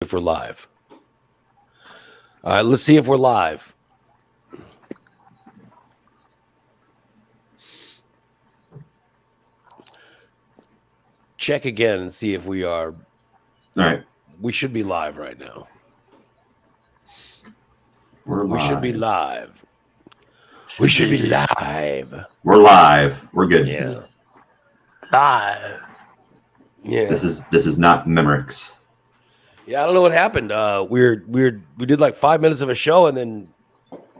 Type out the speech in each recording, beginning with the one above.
if we're live. All right, let's see if we're live. Check again and see if we are. All right. We should be live right now. We should be live. We should be live. We're live. We're good. Yeah. Live. Yeah. This is not Memorex. Yeah, I don't know what happened. We did like 5 minutes of a show and then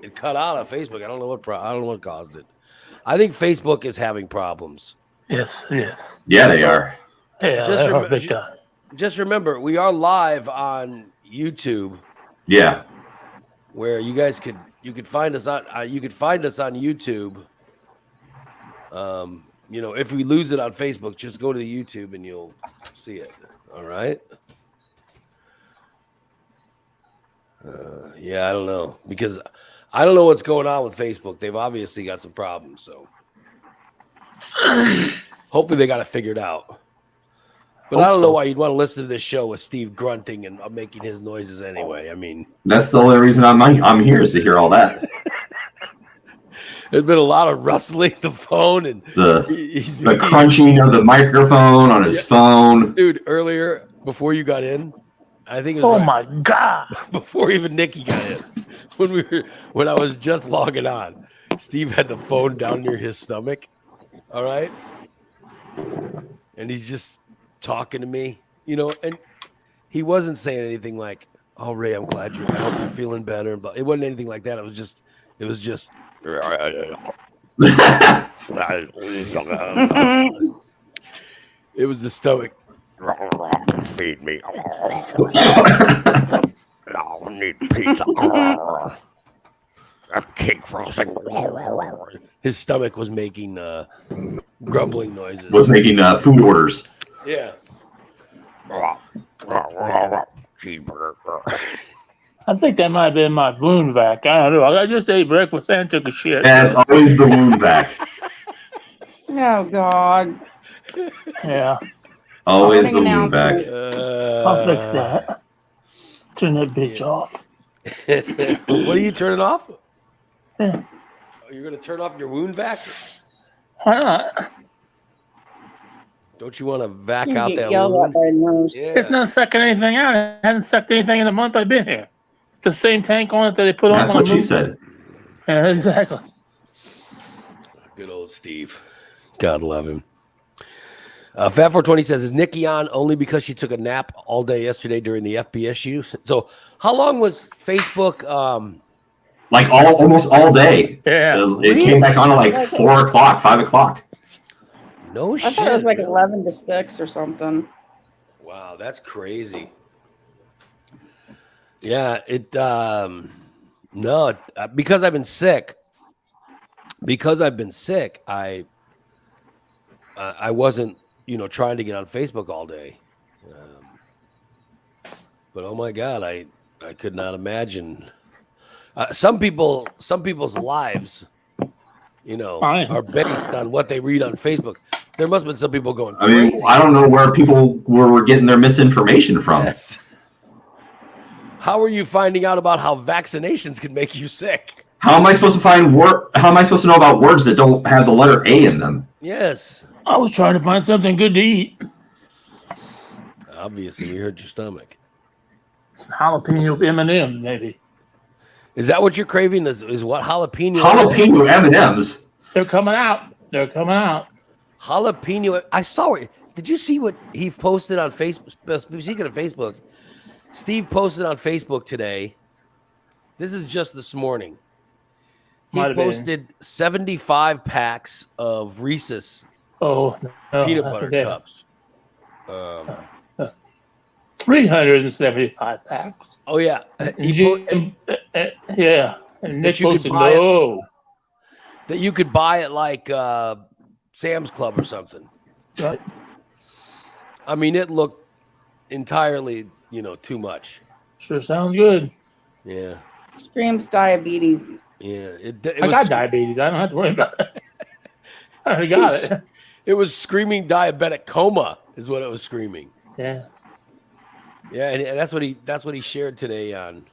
it cut out on Facebook. I don't know what caused it. I think Facebook is having problems. Yes, yes. Yeah, they are. Yeah, they are big time. Just remember, we are live on YouTube. Yeah. Where you guys could find us on YouTube. If we lose it on Facebook, just go to the YouTube and you'll see it. All right. Yeah, I don't know because I don't know what's going on with Facebook. They've obviously got some problems, so hopefully they got it figured out. But I don't know why you'd want to listen to this show with Steve grunting and making his noises anyway. I mean, that's the only reason I'm here is to hear all that. There's been a lot of rustling the phone and the crunching of the microphone on his phone. Dude, earlier before you got in, I think it was my God. Before even Nikki got in. When I was just logging on, Steve had the phone down near his stomach. All right. And he's just talking to me, and he wasn't saying anything like, "Oh, Ray, I hope you're feeling better." But it wasn't anything like that. It was just it was the stomach. Feed me. I need pizza. A cake frosting. His stomach was making grumbling noises. Was making food orders. Yeah. Cheeseburger. I think that might have been my wound vac. I don't know. I just ate breakfast and took a shit. And it's always the wound vac. Oh, God. Yeah. Always the wound vac. I'll fix that. Turn that bitch off. What are you turning off? Yeah. Oh, you're going to turn off your wound vac? Why not? Don't you want to vac You out get that yelled wound? at by a nurse. Yeah. It's not sucking anything out. I haven't sucked anything in the month I've been here. It's the same tank on it that they put on. That's what she said. Yeah, exactly. Good old Steve. God love him. Fat420 says, is Nikki on only because she took a nap all day yesterday during the FBSU? So how long was Facebook? Like almost all day. Yeah. It came back on at like 4 o'clock, 5 o'clock. No shit. I thought it was like 11 to 6 or something. Wow, that's crazy. Yeah, because I've been sick. I wasn't, trying to get on Facebook all day. But oh my God, I could not imagine. Some people's lives, are based on what they read on Facebook. There must have been some people going crazy. I mean, I don't know where people were getting their misinformation from. Yes. How are you finding out about how vaccinations can make you sick? How am I supposed to How am I supposed to know about words that don't have the letter A in them? Yes. I was trying to find something good to eat. Obviously, you hurt your stomach. Some jalapeno M&M, maybe. Is that what you're craving? Is what jalapeno? Jalapeno M&Ms. They're coming out. Jalapeno. I saw it. Did you see what he posted on Facebook? Speaking of Facebook, Steve posted on Facebook today. This is just this morning. He posted 75 packs of Reese's peanut butter cups. 375 packs. Oh yeah. Yeah. And Nick posted no. That you could buy at like Sam's Club or something. Right. I mean, it looked entirely, too much. Sure sounds good. Yeah. Screams diabetes. Yeah. I got diabetes. I don't have to worry about it. I already got it. It was screaming diabetic coma is what it was screaming. Yeah. Yeah, and that's what he shared today on.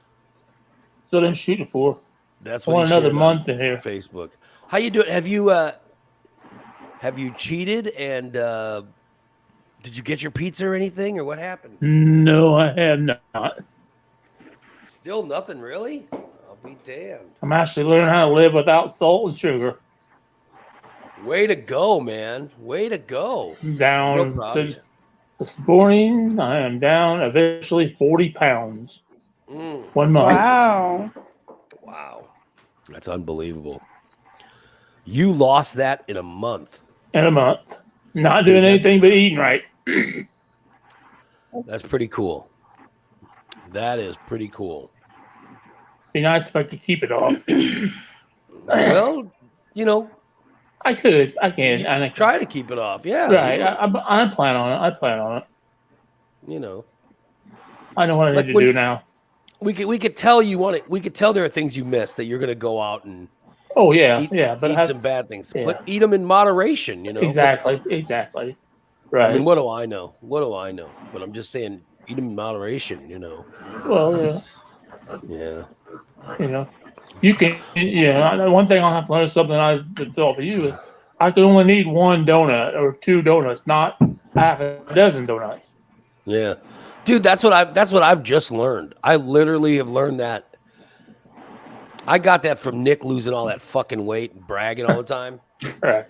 Still didn't shoot it for. That's I what want he another shared on month in here. Facebook. How you doing? Have you cheated and did you get your pizza or anything or what happened? No, I have not. Still nothing really? I'll be damned. I'm actually learning how to live without salt and sugar. Way to go, man. Way to go. Real Down proud of to you. this morning, I am down officially 40 pounds. Mm, 1 month. Wow. wow. That's unbelievable. You lost that in a month. In a month. Not Dude, doing that's- anything but eating right. That's pretty cool. That is pretty cool. Be nice if I could keep it off. Well, you know, I could. I can. you And I try to keep it off. Yeah. Right. you- I plan on it. I plan on it. you know. I know what I Like need to when- do now. We could tell you want it. We could tell there are things you missed that you're going to go out and Oh, yeah. eat, yeah. But eat I, some bad things. yeah. But eat them in moderation, you know. exactly. Exactly. I Right. mean, what do I know? What do I know? But I'm just saying, eat them in moderation, you know. Well, yeah. Yeah. You know, you can. Yeah. One thing I'll have to learn something I've been taught for you is I can only need one donut or two donuts, not half a dozen donuts. Yeah. Dude, that's what I've just learned. I literally have learned that. I got that from Nick losing all that fucking weight and bragging all the time. Right.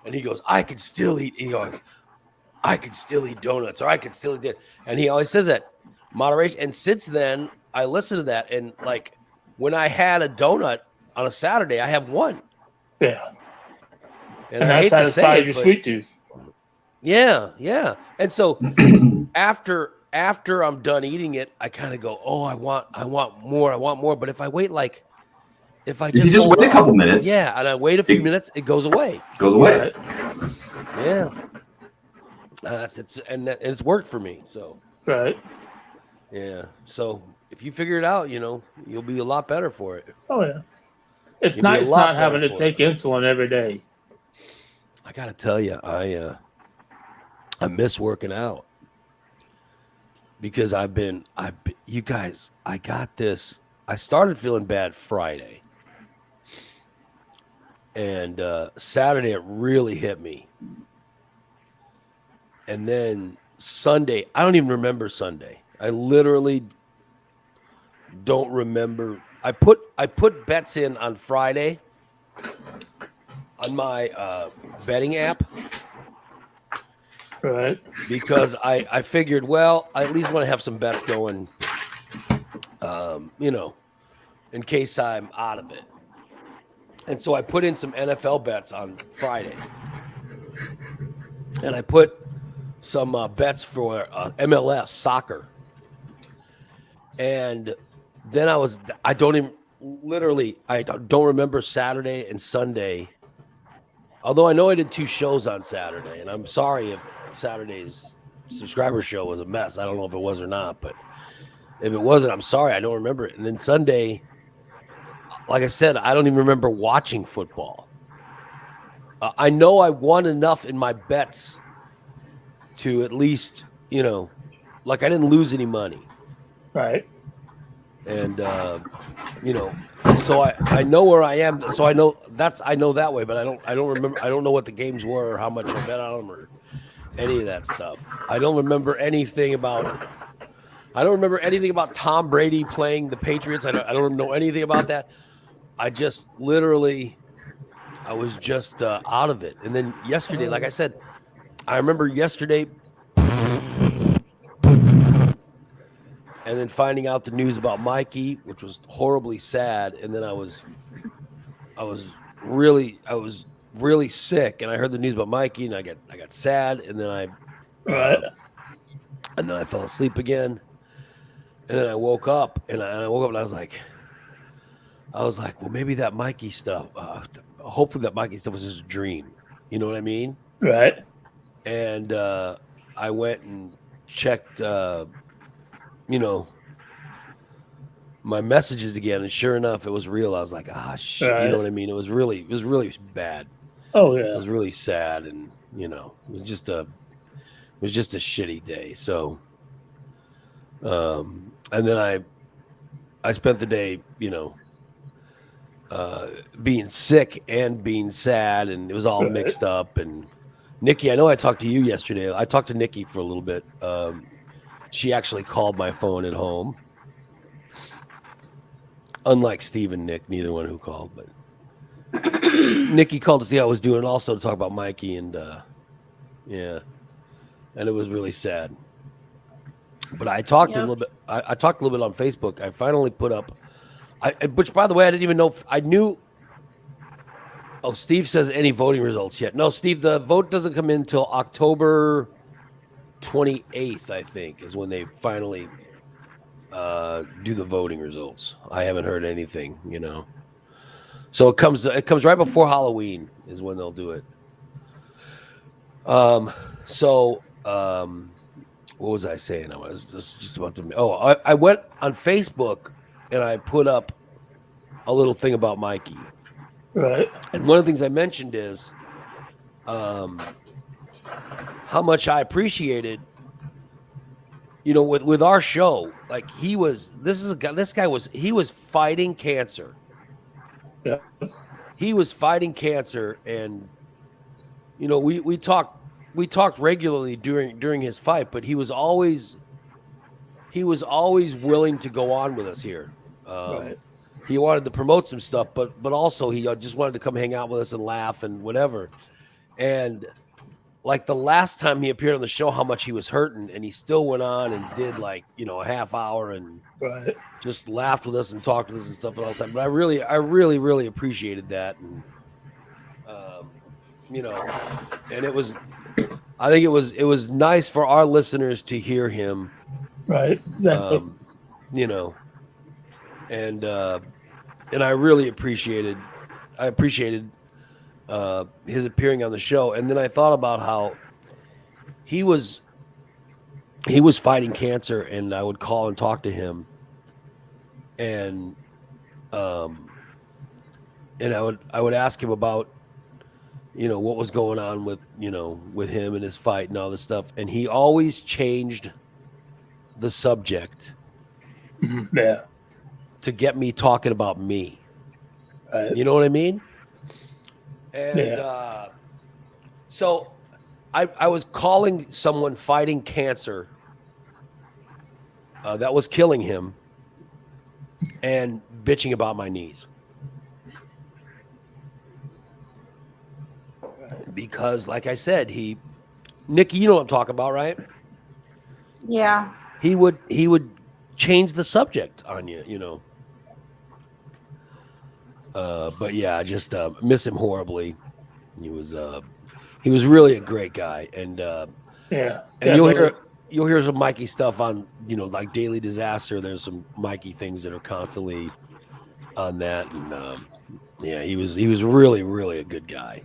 And he goes, I could still eat. He goes, I could still eat donuts, or I could still eat that. And he always says that moderation. And since then, I listen to that. And like when I had a donut on a Saturday, I have one. Yeah. And, And I that hate to say satisfies it, your but sweet tooth. yeah, yeah. And so after I'm done eating it, I kind of go, oh, I want more. But if I wait if I If you just hold wait a on, couple minutes, yeah, and I wait a few minutes, it goes away. it goes away. Right. Yeah, it's worked for me. So Right. yeah, so if you figure it out, you know, you'll be a lot better for it. Oh, yeah. It's You'll be a nice lot not having better to for it. take insulin every day. I gotta tell you, I miss working out because you guys, I got this. I started feeling bad Friday, and Saturday it really hit me, and then Sunday, I don't even remember Sunday. I literally don't remember. I put bets in on Friday on my betting app Right. because I figured, well, I at least want to have some bets going, you know, in case I'm out of it. And so I put in some NFL bets on Friday, and I put some bets for MLS soccer. And then I don't remember Saturday and Sunday. Although I know I did 2 shows on Saturday, and I'm sorry if Saturday's subscriber show was a mess. I don't know if it was or not, but if it wasn't, I'm sorry. I don't remember it. And then Sunday, like I said, I don't even remember watching football. I know I won enough in my bets to at least, you know, like I didn't lose any money. Right. And you know, so I know where I am. So I know that way, but I don't remember. I don't know what the games were or how much I bet on them or any of that stuff. I don't remember anything about Tom Brady playing the Patriots. I don't know anything about that. I just literally, I was just out of it. And then yesterday, like I said, I remember yesterday. And then finding out the news about Mikey, which was horribly sad, and then I was really sick, and I heard the news about Mikey, and I got sad, and then Right. I fell asleep again, and then I woke up, and I was like, well, maybe that Mikey stuff, hopefully that Mikey stuff was just a dream, you know what I mean? Right. And I went and checked. You know, my messages again, and sure enough, it was real. I was like, shit, Right. you know what I mean? It was really bad. Oh, It yeah. was really sad, and you know, it was just a shitty day. So, And then I spent the day, being sick and being sad, and it was all Right. mixed up. And Nikki, I know I talked to you yesterday. I talked to Nikki for a little bit. She actually called my phone at home. Unlike Steve and Nick, neither one who called, but Nikki called to see how I was doing, also to talk about Mikey, and yeah, and it was really sad. But I talked a Yep. little bit. I talked a little bit on Facebook. I finally put up, which by the way, I didn't even know if I knew. Oh, Steve says any voting results yet? No, Steve. The vote doesn't come in until October 28th, I think, is when they finally do the voting results. I haven't heard anything, So it comes right before Halloween is when they'll do it. What was I saying? I was just about to. Oh, I went on Facebook and I put up a little thing about Mikey. Right. And one of the things I mentioned is how much I appreciated, with our show. Like he was fighting cancer. Yeah. He was fighting cancer, and we talked regularly during his fight, but he was always willing to go on with us here. Right. He wanted to promote some stuff, but also he just wanted to come hang out with us and laugh and whatever. And like the last time he appeared on the show, how much he was hurting, and he still went on and did a half hour and Right. just laughed with us and talked with us and stuff all the time. But I really appreciated that, and and I think it was nice for our listeners to hear him, Right. Exactly. And I really appreciated his appearing on the show. And then I thought about how he was fighting cancer, and I would call and talk to him, and I would ask him about what was going on with him and his fight and all this stuff, and he always changed the subject Yeah. to get me talking about me. Right. You know what I mean? And Yeah. so I was calling someone fighting cancer that was killing him and bitching about my knees. Because, like I said, Nikki, you know what I'm talking about, right? Yeah. He would change the subject on you, But yeah, I just miss him horribly. He was really a great guy, and Yeah. and you'll hear some Mikey stuff on like Daily Disaster. There's some Mikey things that are constantly on that, and yeah, he was really a good guy,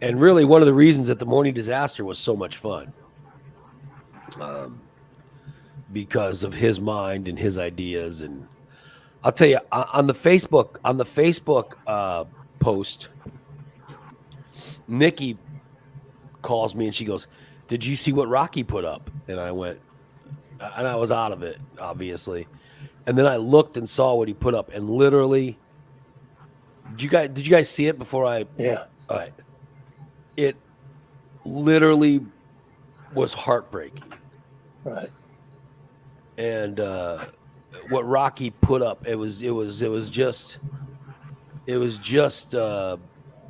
and really one of the reasons that the Morning Disaster was so much fun. Because of his mind and his ideas. And I'll tell you, on the Facebook post, Nikki calls me and she goes, "Did you see what Rocky put up?" And I went, and I was out of it, obviously. And then I looked and saw what he put up, and literally, did you guys see it before I? Yeah. All right. It literally was heartbreaking. Right. And what Rocky put up, it was just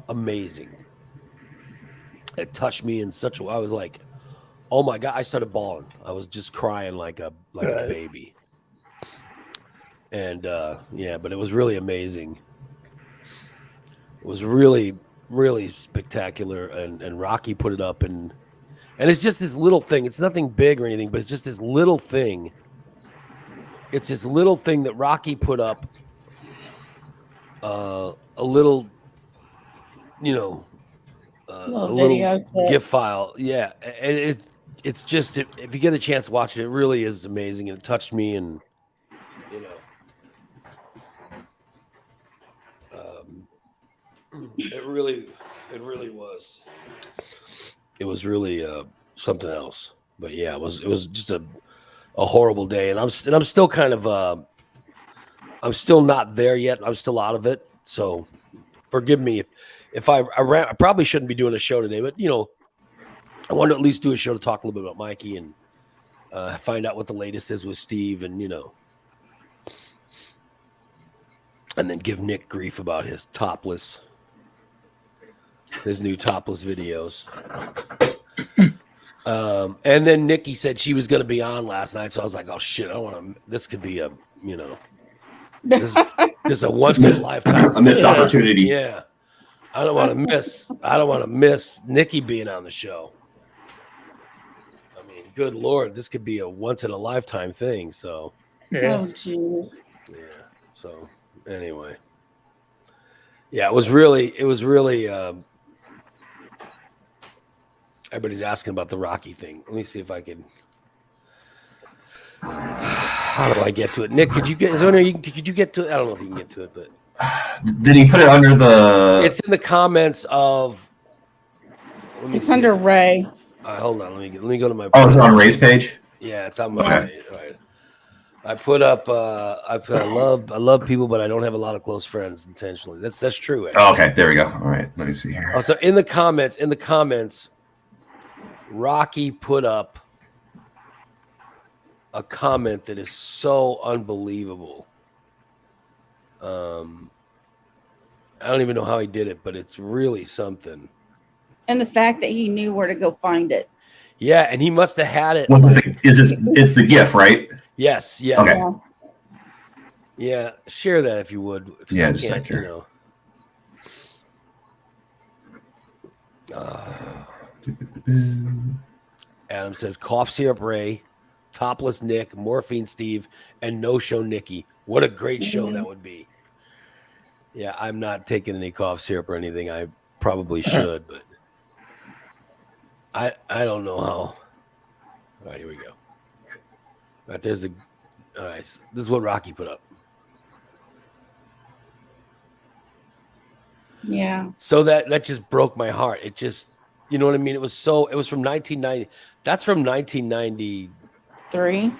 amazing. It touched me in such a way. I was like, oh my God, I started bawling. I was just crying like a Right. baby. And yeah, but it was really amazing. It was really spectacular, and Rocky put it up, and it's just this little thing. It's nothing big or anything, but it's just this little thing. It's this little thing that Rocky put up, a little, a little video clip. GIF file. Yeah, and it's just, if you get a chance to watch it, it really is amazing, and it touched me, and it really was. It was really something else. But yeah, it was just a horrible day, and I'm still kind of I'm still not there yet. I'm still out of it, so forgive me if I probably shouldn't be doing a show today, but I want to at least do a show to talk a little bit about Mikey and find out what the latest is with Steve, and and then give Nick grief about his new topless videos. And then Nikki said she was going to be on last night, so I was like, oh shit, I don't want to. This could be a this is a once in a lifetime, a missed opportunity. Yeah, I don't want to miss Nikki being on the show. I mean, good Lord, this could be a once in a lifetime thing. So Yeah. Oh, jeez. yeah. So anyway, yeah, it was really. Everybody's asking about the Rocky thing. Let me see if I can. How do I get to it, Nick? Could you get? Could you get to it? I don't know if you can get to it, but Did he put it under the? it's in the comments of. It's under Ray. All right, hold on. Let me go to my. Oh, it's on Ray's page. Yeah, it's on my. Okay. All right. I put up. I love people, but I don't have a lot of close friends intentionally. That's true. Actually. Oh, okay, there we go. All right, let me see here. Also, in the comments, Rocky put up a comment that is so unbelievable. I don't even know how he did it, but it's really something. And the fact that he knew where to go find it. Yeah, and he must have had it. It's the GIF, right? Yes. Okay. Yeah. Yeah, share that if you would. 'Cause Yeah, I just can't, like Adam says cough syrup Ray, topless Nick, morphine Steve, and no show Nikki. What a great show that would be. Yeah, I'm not taking any cough syrup or anything. I probably should, but I don't know how. All right, here we go. All right, there's the. All right, so this is what Rocky put up. Yeah. So that just broke my heart. It just, you know what I mean? It was from 1990. That's from 1990.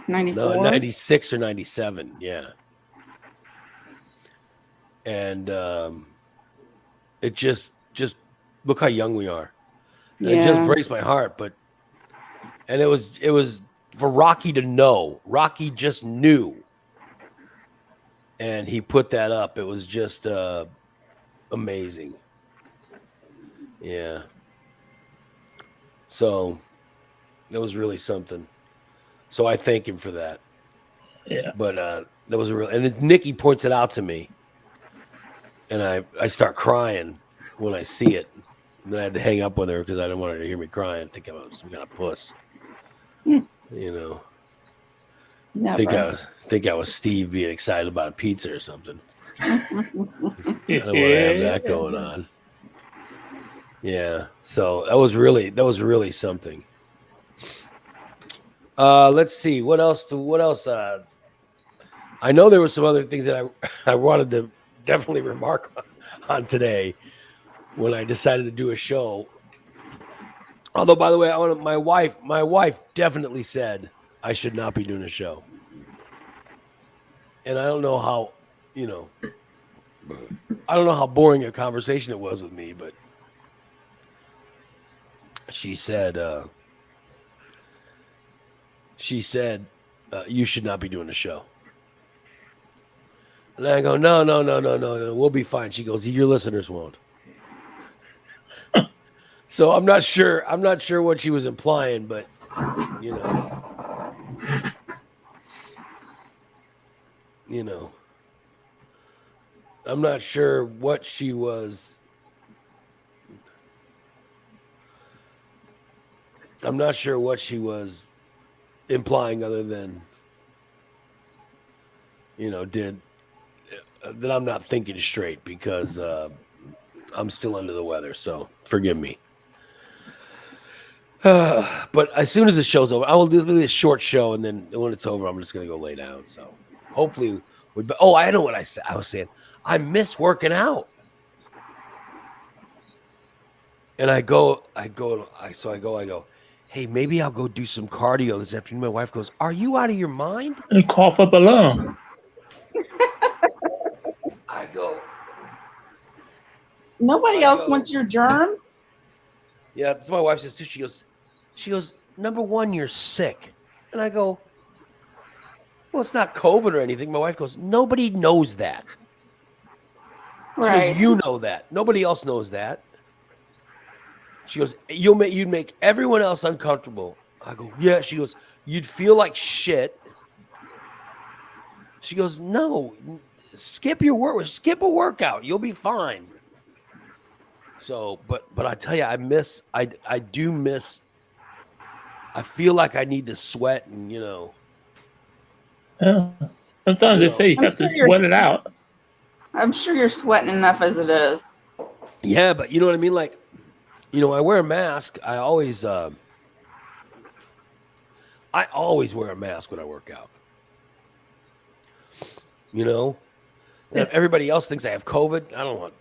94. No, 96 or 97. Yeah. And it just look how young we are. And It just Yeah. breaks my heart. And it was for Rocky to know. Rocky just knew. And he put that up. It was just amazing. Yeah. So that was really something. So I thank him for that. Yeah. But that was a real, and then Nikki points it out to me, and I start crying when I see it. And then I had to hang up with her because I didn't want her to hear me crying. Think I was some kind of puss. You know, Never. think I was Steve being excited about a pizza or something. I don't want to have that going on. Yeah. So that was really something. Let's see what else. I know there were some other things that I wanted to definitely remark on today when I decided to do a show. Although, by the way, my wife definitely said I should not be doing a show, and I don't know how, I don't know how boring a conversation it was with me, but she said you should not be doing a show. And I go, no, we'll be fine. She goes, your listeners won't. So I'm not sure what she was implying, but I'm not sure what she was. I'm not sure what she was implying, other than, that I'm not thinking straight because I'm still under the weather. So forgive me. But as soon as the show's over, I will do a short show, and then when it's over, I'm just gonna go lay down. So hopefully, I know what I said. I was saying I miss working out, and I go. hey, maybe I'll go do some cardio this afternoon. My wife goes, are you out of your mind? And cough up a lung. I go, Nobody I else go- wants your germs. yeah, that's what my wife says too. She goes, number one, you're sick. And I go, well, it's not COVID or anything. My wife goes, nobody knows that. She Right. goes, you know that. Nobody else knows that. She goes, you'd make everyone else uncomfortable. I go, yeah. She goes, you'd feel like shit. She goes, no, skip a workout. You'll be fine. So, but I tell you, I do miss. I feel like I need to sweat, and Yeah. Sometimes they say you I'm have to sure you're- sweat it out. I'm sure you're sweating enough as it is. yeah, but you know what I mean. Like, I wear a mask. I always wear a mask when I work out. And if everybody else thinks I have COVID, I don't want.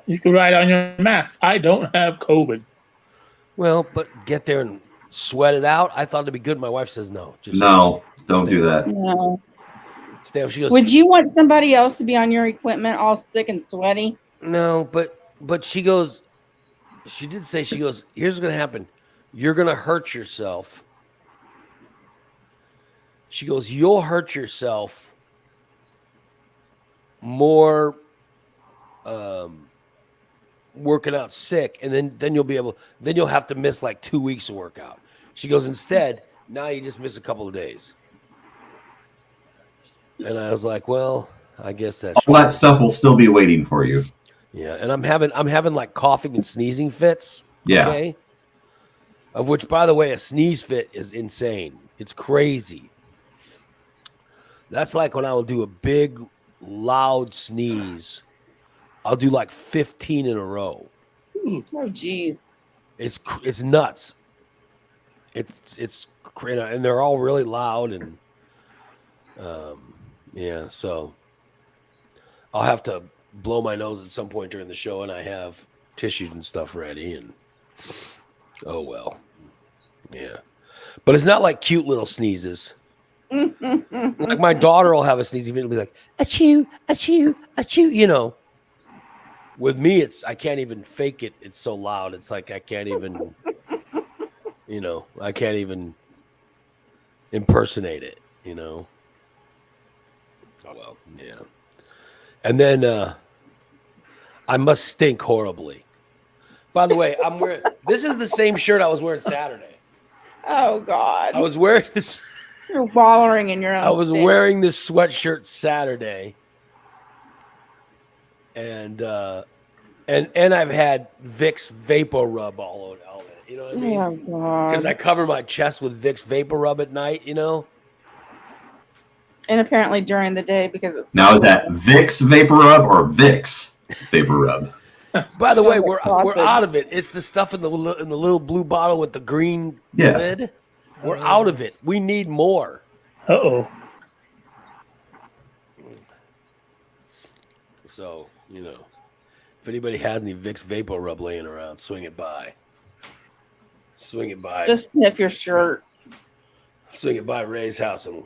You can write on your mask, I don't have COVID. Well, but get there and sweat it out. I thought it'd be good. My wife says no. Just No, don't stay do away. that. No. Stay up. She goes, Would you want somebody else to be on your equipment all sick and sweaty? no, but she goes. She did say, she goes, here's what's gonna happen. You're gonna hurt yourself. She goes, you'll hurt yourself more working out sick, and then you'll have to miss like 2 weeks of workout. She goes, instead, now you just miss a couple of days. And I was like, well, I guess that's All that stuff will still be waiting for you. yeah. And I'm having like coughing and sneezing fits. Yeah. Okay. Of which, by the way, a sneeze fit is insane. It's crazy. That's like when I will do a big, loud sneeze. I'll do like 15 in a row. Oh, geez. It's nuts. It's and they're all really loud and yeah. So I'll have to blow my nose at some point during the show, and I have tissues and stuff ready. And oh well, yeah. But it's not like cute little sneezes. Like my daughter will have a sneeze, even it'll be like achoo, achoo, achoo. With me, I can't even fake it. It's so loud. It's like I can't even, I can't even impersonate it. Oh well, yeah. And then I must stink horribly. By the way, I'm wearing. This is the same shirt I was wearing Saturday. Oh, God. I was wearing this. You're wallowing in your own I was stink. wearing this sweatshirt Saturday, and I've had Vicks Vapor Rub all in it. You know what I mean? Oh, God. Because I cover my chest with Vicks Vapor Rub at night. And apparently during the day because it's Now, is that Vicks Vapor Rub or Vicks Vapor Rub? By the way, Sounds we're like sausage. out of it. It's the stuff in the little blue bottle with the green Yeah. lid. We're out of it. We need more. Uh-oh. So if anybody has any Vicks Vapor Rub laying around, swing it by. Swing it by. just sniff your shirt. Swing it by Ray's house in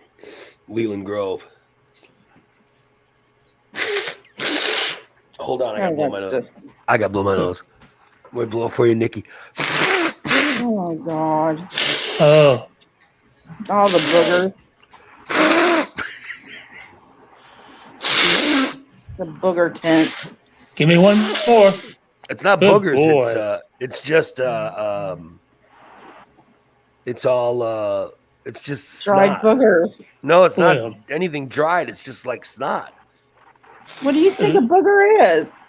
Leland Grove. Hold on, I gotta Oh, blow my that's nose. just, I gotta blow my nose. Wait, blow it for you, Nikki. oh, God. Oh. All the boogers. The booger tent. Give me one more. It's not Good boogers. boy. It's just it's all it's just Dried snot. boogers. No, it's not Well. anything dried. It's just like snot. What do you think a booger is?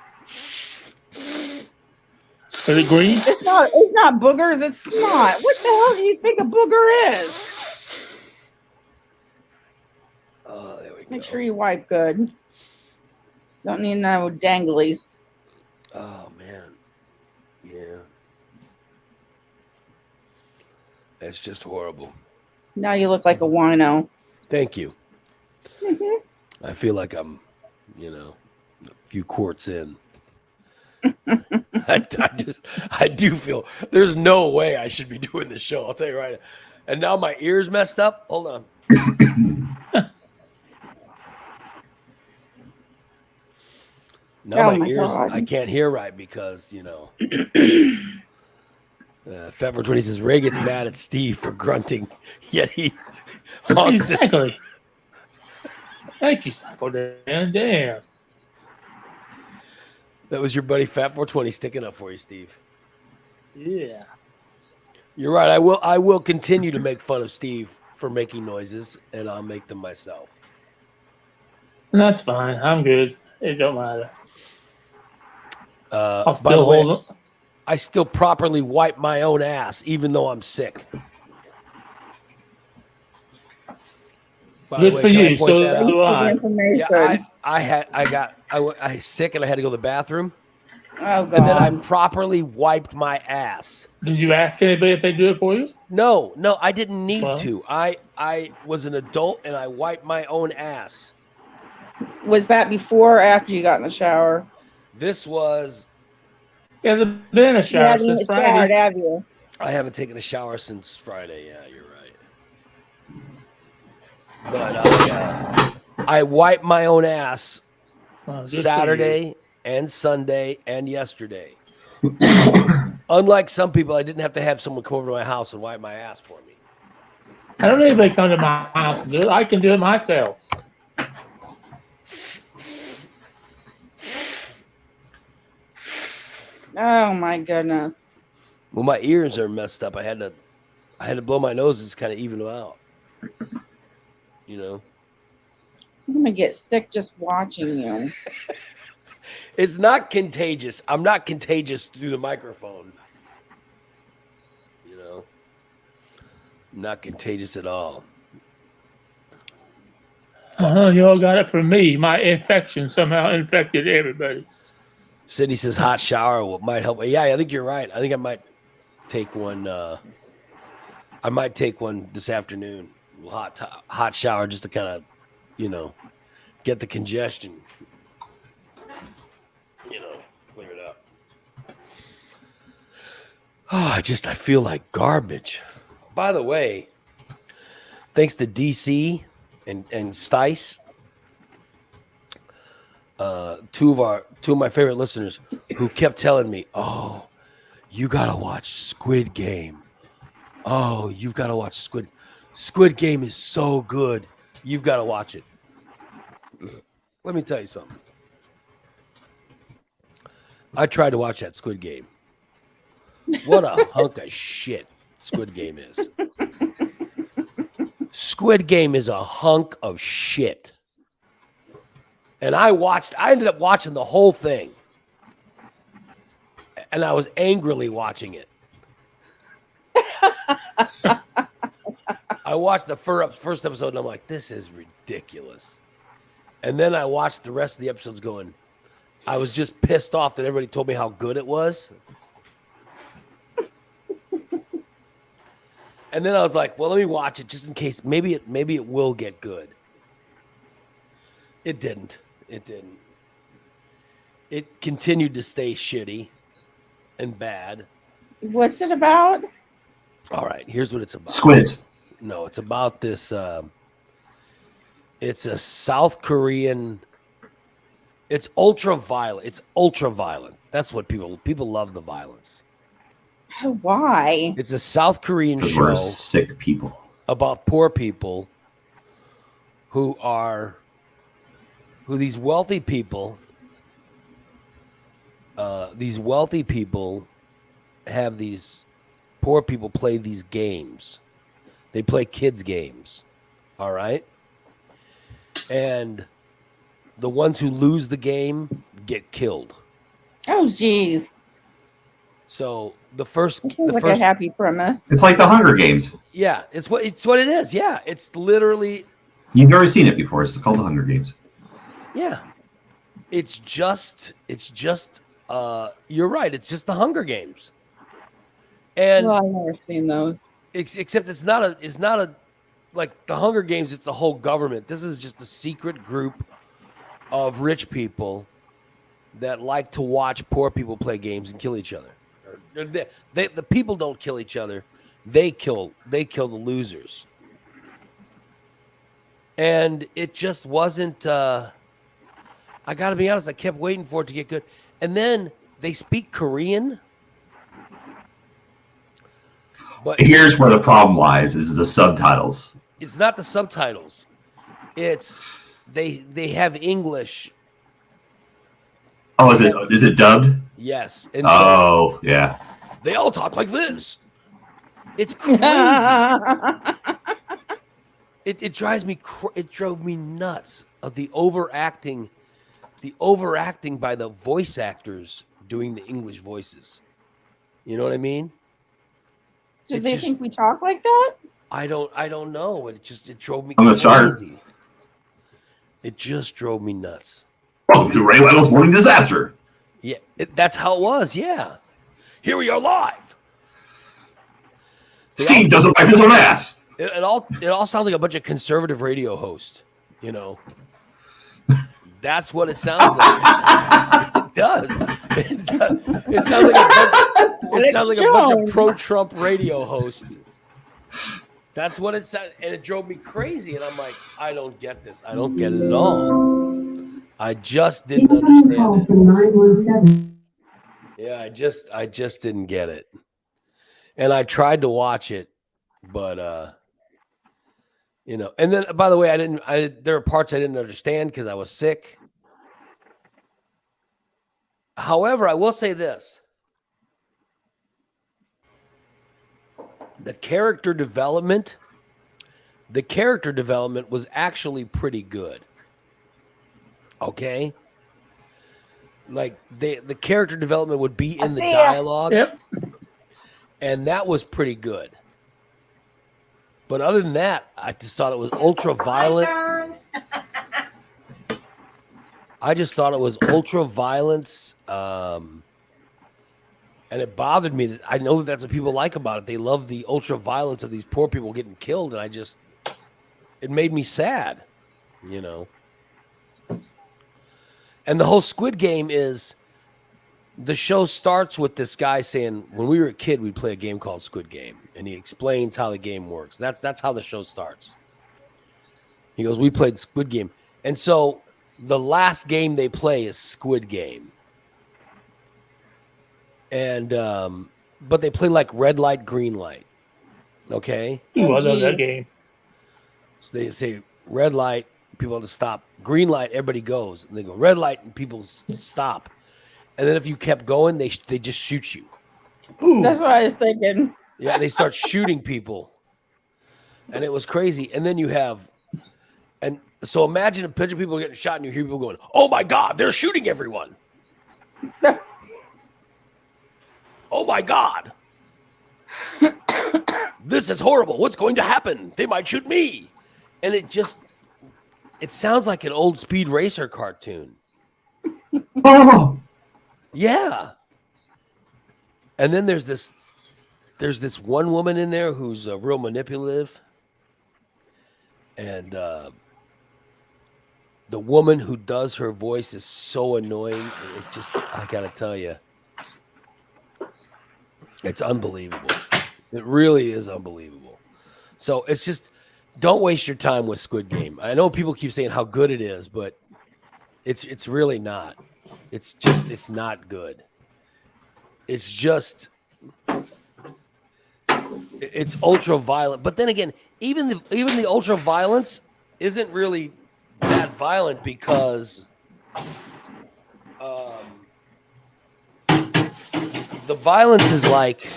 Is it green? It's not boogers, it's snot. What the hell do you think a booger is? Oh, there we go. Make sure you wipe good. Don't need no danglies. Oh man. Yeah. It's just horrible. Now you look like a wino. Thank you. Mhm. I feel like I'm, a few quarts in. I do feel there's no way I should be doing this show. I'll tell you right now. And now my ears messed up. Hold on. Now Oh my my ears, God. I can't hear right because, Fat 420 says Ray gets mad at Steve for grunting, yet he honks it. Exactly. Thank you, Psycho Dan. Damn. That was your buddy Fat 420 sticking up for you, Steve. Yeah. You're right. I will continue to make fun of Steve for making noises, and I'll make them myself. And that's fine. I'm good. It don't matter. I'll By the still way, hold it. I still properly wipe my own ass, even though I'm sick. By the Good way, for can I you. point So that out? do I. Information. Yeah, I was sick and I had to go to the bathroom, Oh God. and then I properly wiped my ass. Did you ask anybody if they do it for you? No, I didn't need Well. to. I was an adult and I wiped my own ass. Was that before or after you got in the shower? This was. He hasn't been in a shower haven't since even showered, Friday. have you? I haven't taken a shower since Friday. Yeah, you're right. But I wiped my own ass Oh, good for you. Saturday and Sunday and yesterday. Unlike some people, I didn't have to have someone come over to my house and wipe my ass for me. I don't need anybody come to my house and do it. I can do it myself. Oh my goodness. Well, my ears are messed up. I had to blow my nose to just kind of even them out. I'm gonna get sick just watching you. It's not contagious. I'm not contagious through the microphone. Not contagious at all. You all got it from me. My infection somehow infected everybody. Sydney says hot shower might help. Yeah, I think you're right. I think I might take one. I might take one this afternoon. Hot shower just to kind of, get the congestion. Clear it up. Oh, I feel like garbage. By the way, thanks to DC and Stice, two of my favorite listeners who kept telling me, "Oh, you gotta watch Squid Game. Oh, you've got to watch Squid Game is so good. You've got to watch it." Let me tell you something. I tried to watch that Squid Game. What a hunk of shit Squid Game is. Squid Game is a hunk of shit. And I ended up watching the whole thing. And I was angrily watching it. I watched the first episode and I'm like, this is ridiculous. And then I watched the rest of the episodes going, I was just pissed off that everybody told me how good it was. And then I was like, well, let me watch it just in case. Maybe it will get good. It didn't. It continued to stay shitty and bad. What's it about? All right, here's what it's about. Squids. No, it's about this. It's a South Korean. It's ultra violent. That's what people love, the violence. Oh, why? It's a South Korean Because show we're sick people. about poor people who these wealthy people have these poor people play these games. They play kids games. All right. And the ones who lose the game get killed. Oh, geez. So the first, This sounds like a happy premise. It's like the Hunger Games. yeah, it's what it is. Yeah, it's literally, You've never seen it before. It's called the Hunger Games. yeah, it's just, you're right. It's just the Hunger Games, and Well, I've never seen those. except it's not a like the Hunger Games. It's a whole government. This is just a secret group of rich people that like to watch poor people play games and kill each other. The people don't kill each other; they kill the losers. And it just wasn't. I got to be honest. I kept waiting for it to get good, and then they speak Korean. But Here's where the problem lies: is the subtitles. it's not the subtitles. It's they have English. Oh, is it dubbed? Yes, and Oh, yeah. they all talk like this. It's crazy. It drives me. It drove me nuts of the overacting by the voice actors doing the English voices. You know what I mean? Did It they just- think we talk like that? I don't know. It drove me I'm gonna start. crazy. It just drove me nuts. Welcome to Ray Weddle's Morning Disaster. Yeah, that's how it was. Yeah, here we are live. Steve doesn't wipe his own ass. It all sounds like a bunch of conservative radio hosts. You know, that's what it sounds like. It does. It sounds like a bunch of pro-Trump radio hosts. That's what it said, and it drove me crazy. And I'm like, I don't get this. I don't get it at all. I just didn't understand it. Yeah, I just didn't get it. And I tried to watch it, but you know. And then, by the way, there are parts I didn't understand because I was sick. However, I will say this. The character development was actually pretty good. Okay? Like the character development would be in the dialogue. Yep. And that was pretty good. But other than that, I just thought it was ultra violent. I just thought it was ultra violence. And it bothered me that I know that that's what people like about it. They love the ultra violence of these poor people getting killed. And it made me sad, you know. And the whole Squid Game is, the show starts with this guy saying, when we were a kid, we'd play a game called Squid Game. And he explains how the game works. That's how the show starts. He goes, we played Squid Game. And so the last game they play is Squid Game. And but they play like red light, green light. Okay? Ooh, I love that game. So they say red light, people have to stop. Green light, everybody goes. And they go red light and people stop. And then if you kept going, they just shoot you. Ooh. That's what I was thinking. Yeah, they start shooting people. And it was crazy. And then you have, and so imagine a bunch of people getting shot and you hear people going, oh my God, they're shooting everyone. Oh my God. This is horrible. What's going to happen? They might shoot me. And it sounds like an old Speed Racer cartoon. Oh, Yeah. And then there's this one woman in there who's real manipulative. And the woman who does her voice is so annoying. It's just, I gotta tell you, it's unbelievable. It really is unbelievable. So it's just, don't waste your time with Squid Game. I know people keep saying how good it is, but it's really not. It's not good. It's just, it's ultra violent. But then again, even the ultra violence isn't really that violent because the violence is like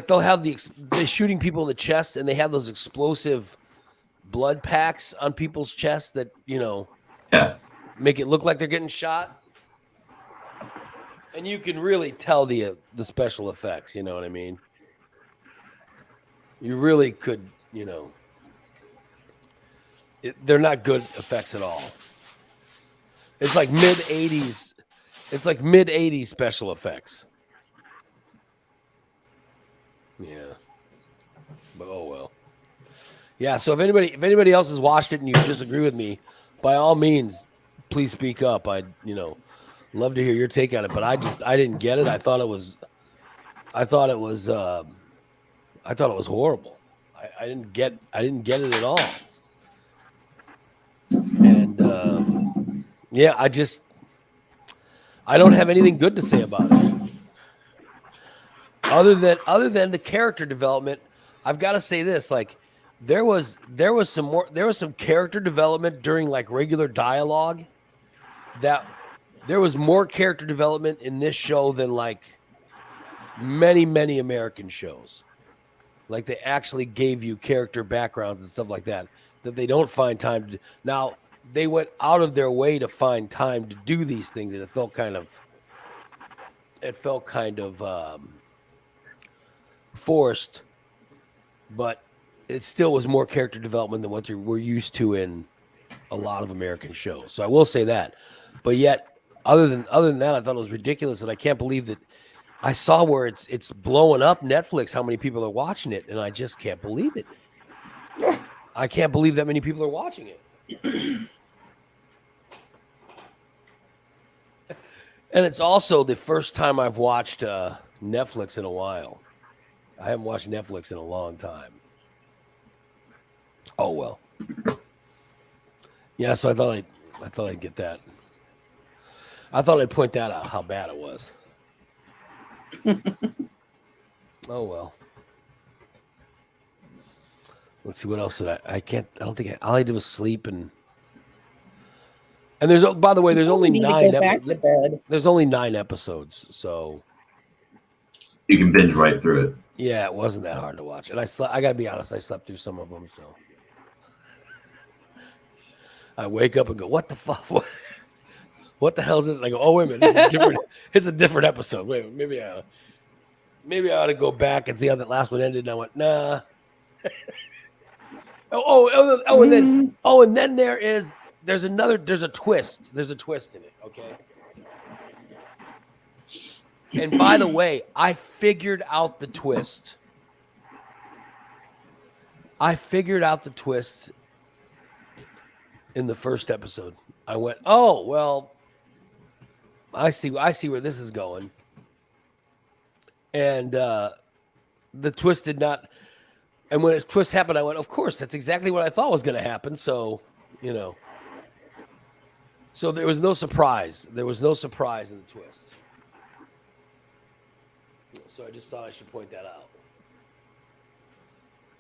they'll have they're shooting people in the chest and they have those explosive blood packs on people's chests that, you know, yeah. make it look like they're getting shot. And you can really tell the special effects, you know what I mean? You really could, you know, they're not good effects at all. It's like mid-80s. It's like mid-80s special effects. Yeah. But oh well. Yeah, so if anybody else has watched it and you disagree with me, by all means, please speak up. I'd love to hear your take on it, but I didn't get it. I thought it was horrible. I didn't get it at all. And yeah, I don't have anything good to say about it. Other than the character development, I've got to say this: like, there was some character development during like regular dialogue. That there was more character development in this show than like many American shows. Like, they actually gave you character backgrounds and stuff like that they don't find time to do. Now, they went out of their way to find time to do these things, and it felt kind of forced, but it still was more character development than what we're used to in a lot of American shows. So I will say that. But yet, other than that, I thought it was ridiculous, and I can't believe that I saw where it's blowing up Netflix, how many people are watching it, and I just can't believe it. I can't believe that many people are watching it. And it's also the first time I've watched Netflix in a while. I haven't watched Netflix in a long time. Oh well. Yeah, so I thought I'd get that. I thought I'd point that out, how bad it was. Oh well. Let's see, what else did I don't think all I did was sleep, and there's, by the way, there's only need to 9 go back to bed. there's only 9 episodes, so You can binge right through it. yeah, it wasn't that hard to watch. And I gotta be honest, I slept through some of them, so I wake up and go, what the fuck? What the hell is this? And I go, oh wait a minute, it's a different episode. Wait, maybe I ought to go back and see how that last one ended. And I went, nah. And then there's a twist. There's a twist in it, okay? And by the way, I figured out the twist. In the first episode. I went, oh, well, I see where this is going. And the twist did not. And when the twist happened, I went, of course, that's exactly what I thought was going to happen. So, so there was no surprise. There was no surprise in the twist. So I just thought I should point that out.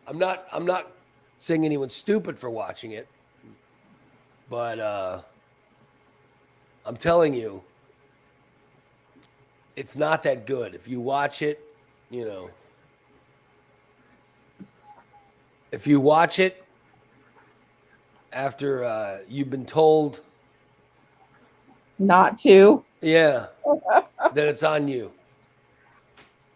I'm not saying anyone's stupid for watching it, but I'm telling you, it's not that good. If you watch it, if you watch it after you've been told Not to. yeah, then it's on you.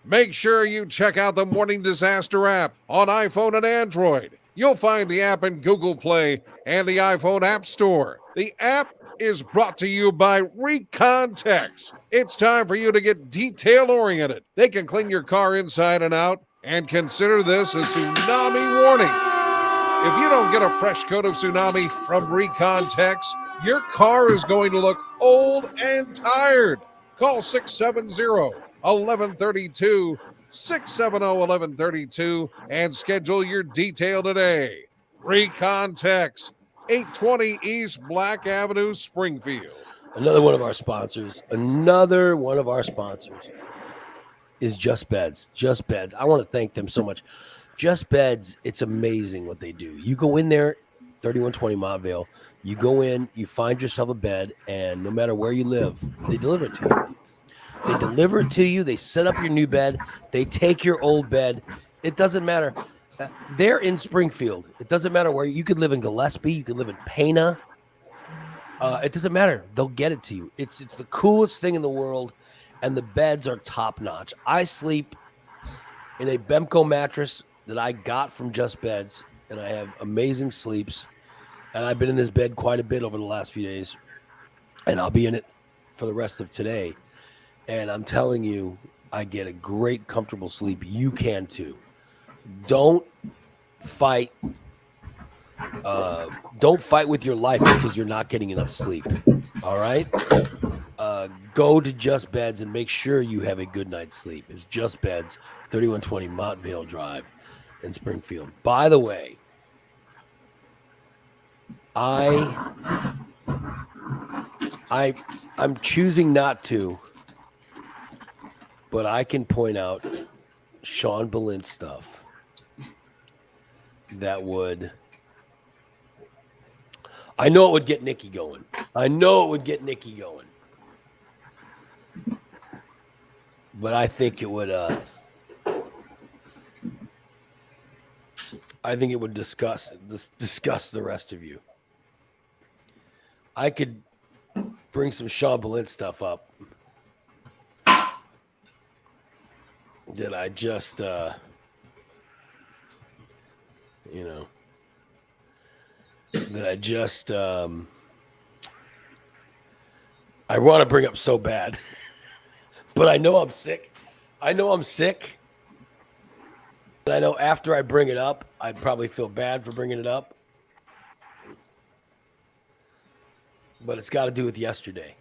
Make sure you check out the Morning Disaster app on iPhone and Android. You'll find the app in Google Play and the iPhone App Store. The app is brought to you by Recontex. It's time for you to get detail-oriented. They can clean your car inside and out, and consider this a tsunami warning. If you don't get a fresh coat of tsunami from Recontex, your car is going to look old and tired. Call 670-1132, 670-1132, and schedule your detail today. Recontex, 820 East Black Avenue, Springfield. Another one of our sponsors is Just Beds. Just Beds. I want to thank them so much. Just Beds, it's amazing what they do. You go in there, 3120 Montvale, you go in, you find yourself a bed, and no matter where you live, they deliver it to you. They deliver it to you. They set up your new bed. They take your old bed. It doesn't matter. They're in Springfield. It doesn't matter where. You could live in Gillespie. You could live in Pana. It doesn't matter. They'll get it to you. It's the coolest thing in the world, and the beds are top notch. I sleep in a Bemco mattress that I got from Just Beds, and I have amazing sleeps. And I've been in this bed quite a bit over the last few days, and I'll be in it for the rest of today. And I'm telling you, I get a great, comfortable sleep. You can too. Don't fight don't fight with your life because you're not getting enough sleep. All right. Go to Just Beds and make sure you have a good night's sleep. It's Just Beds, 3120 Montvale Drive in Springfield. By the way, I'm choosing not to, but I can point out Sean Boleyn stuff that would. I know it would get Nikki going. But I think it would. I think it would disgust the rest of you. I could bring some Sean Boleyn stuff up that I just, that I just, I want to bring up so bad, but I know I'm sick. And I know after I bring it up, I'd probably feel bad for bringing it up. But it's got to do with yesterday.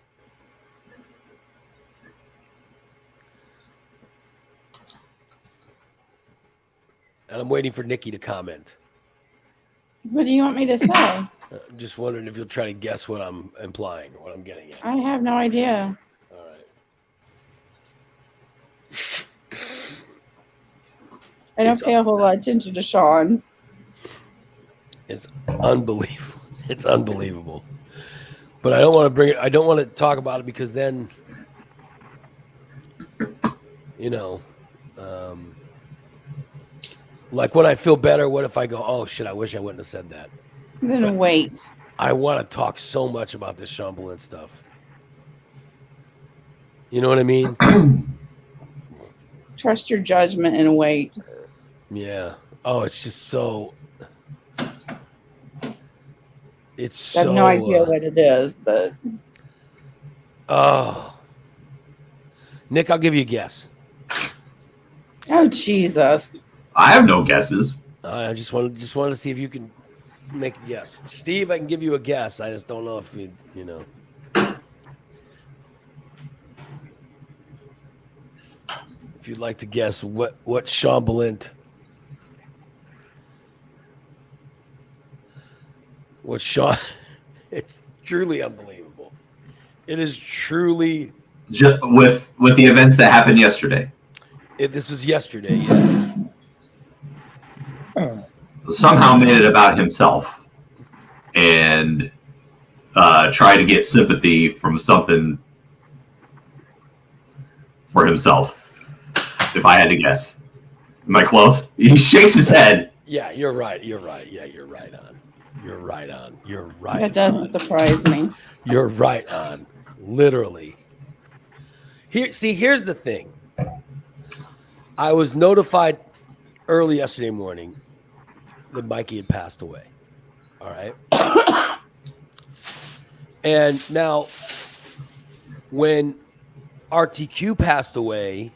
And I'm waiting for Nikki to comment. What do you want me to say? Just wondering if you'll try to guess what I'm implying or what I'm getting at. I have no idea. All right. I don't pay a whole lot of attention to Sean. It's unbelievable. It's unbelievable. But I don't want to bring it. I don't want to talk about it because then, like when I feel better, what if I go, oh shit, I wish I wouldn't have said that. Then wait. I want to talk so much about this Sean Boleyn stuff. You know what I mean? Trust your judgment and wait. Yeah. Oh, it's just so. It's I have so. no idea what it is, but. Oh. Nick, I'll give you a guess. Oh, Jesus. I have no guesses. I just wanted to see if you can make a guess. Steve, I can give you a guess. I just don't know if you know. If you'd like to guess what Sean Boleyn. What Sean? It's truly unbelievable. It is truly. With the events that happened yesterday. This was yesterday. Yeah. Somehow made it about himself and tried to get sympathy from something for himself. If I had to guess. Am I close? He shakes his head. Yeah, you're right. Yeah, you're right on. You're right. That doesn't surprise me. You're right on. Literally. Here's the thing. I was notified early yesterday morning that Mikey had passed away. All right. And now, when RTQ passed away,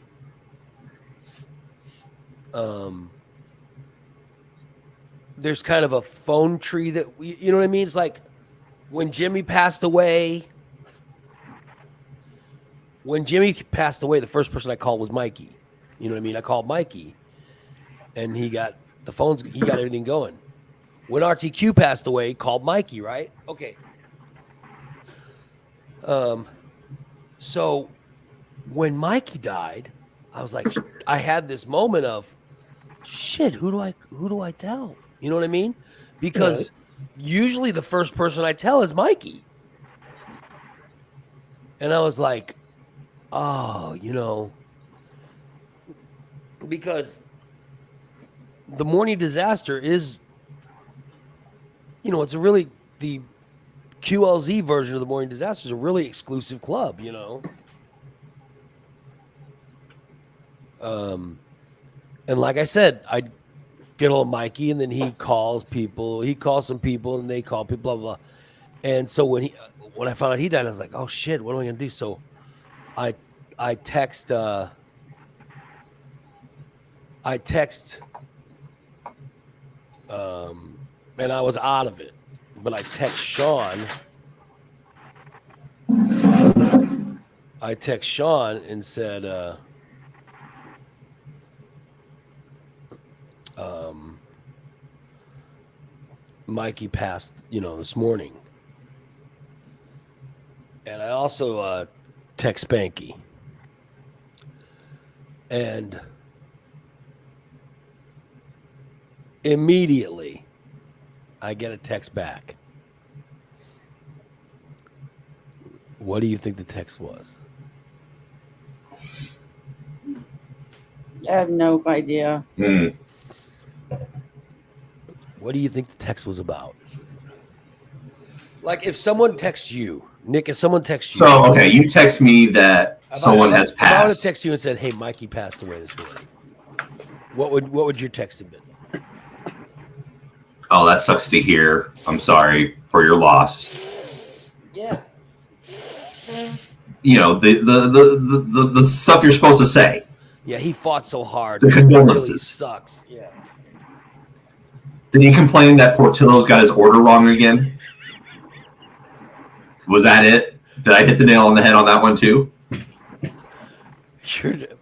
there's kind of a phone tree that you know what I mean? It's like when Jimmy passed away. When Jimmy passed away, the first person I called was Mikey. You know what I mean? I called Mikey, and he got everything going. When RTQ passed away, called Mikey, right? Okay. So when Mikey died, I was like, I had this moment of, shit, who do I tell? You know what I mean? Because usually the first person I tell is Mikey. And I was like, oh, because the Morning Disaster is, it's a really, the QLZ version of the Morning Disaster is a really exclusive club, And like I said, I get hold of Mikey, and then he calls some people, and they call people, blah, blah, blah. And so when I found out he died, I was like, oh shit, what am I going to do? So I text and I was out of it. But I text Sean. And said, Mikey passed, this morning. And I also text Spanky. And immediately I get a text back. What do you think the text was? I have no idea. What do you think the text was about? Like if someone texts you, Nick, if someone texts you. So, okay, you text me that someone has If I would have passed. texted you and said, "Hey, Mikey passed away this morning," what would your text have been? Oh, that sucks to hear. I'm sorry for your loss. Yeah. The stuff you're supposed to say. Yeah, he fought so hard. The It really condolences. sucks. Yeah. Did he complain that Portillo's got his order wrong again? Was that it? Did I hit the nail on the head on that one too?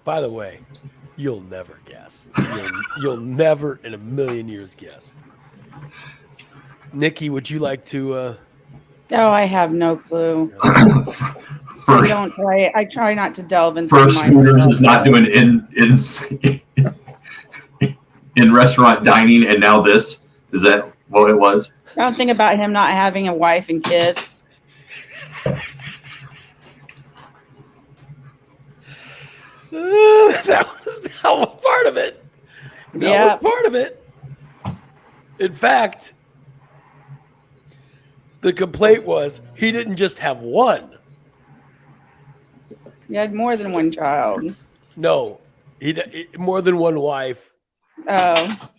By the way, you'll never guess. You'll never in a million years guess. Nikki, would you like to? Oh, I have no clue. First, I try not to delve into First my Hooters is not doing in restaurant dining, and now this is that what it was? I don't think about him not having a wife and kids. That was part of it. That was part of it. In fact, the complaint was he didn't just have one. He had more than one child. No, he more than one wife. Oh,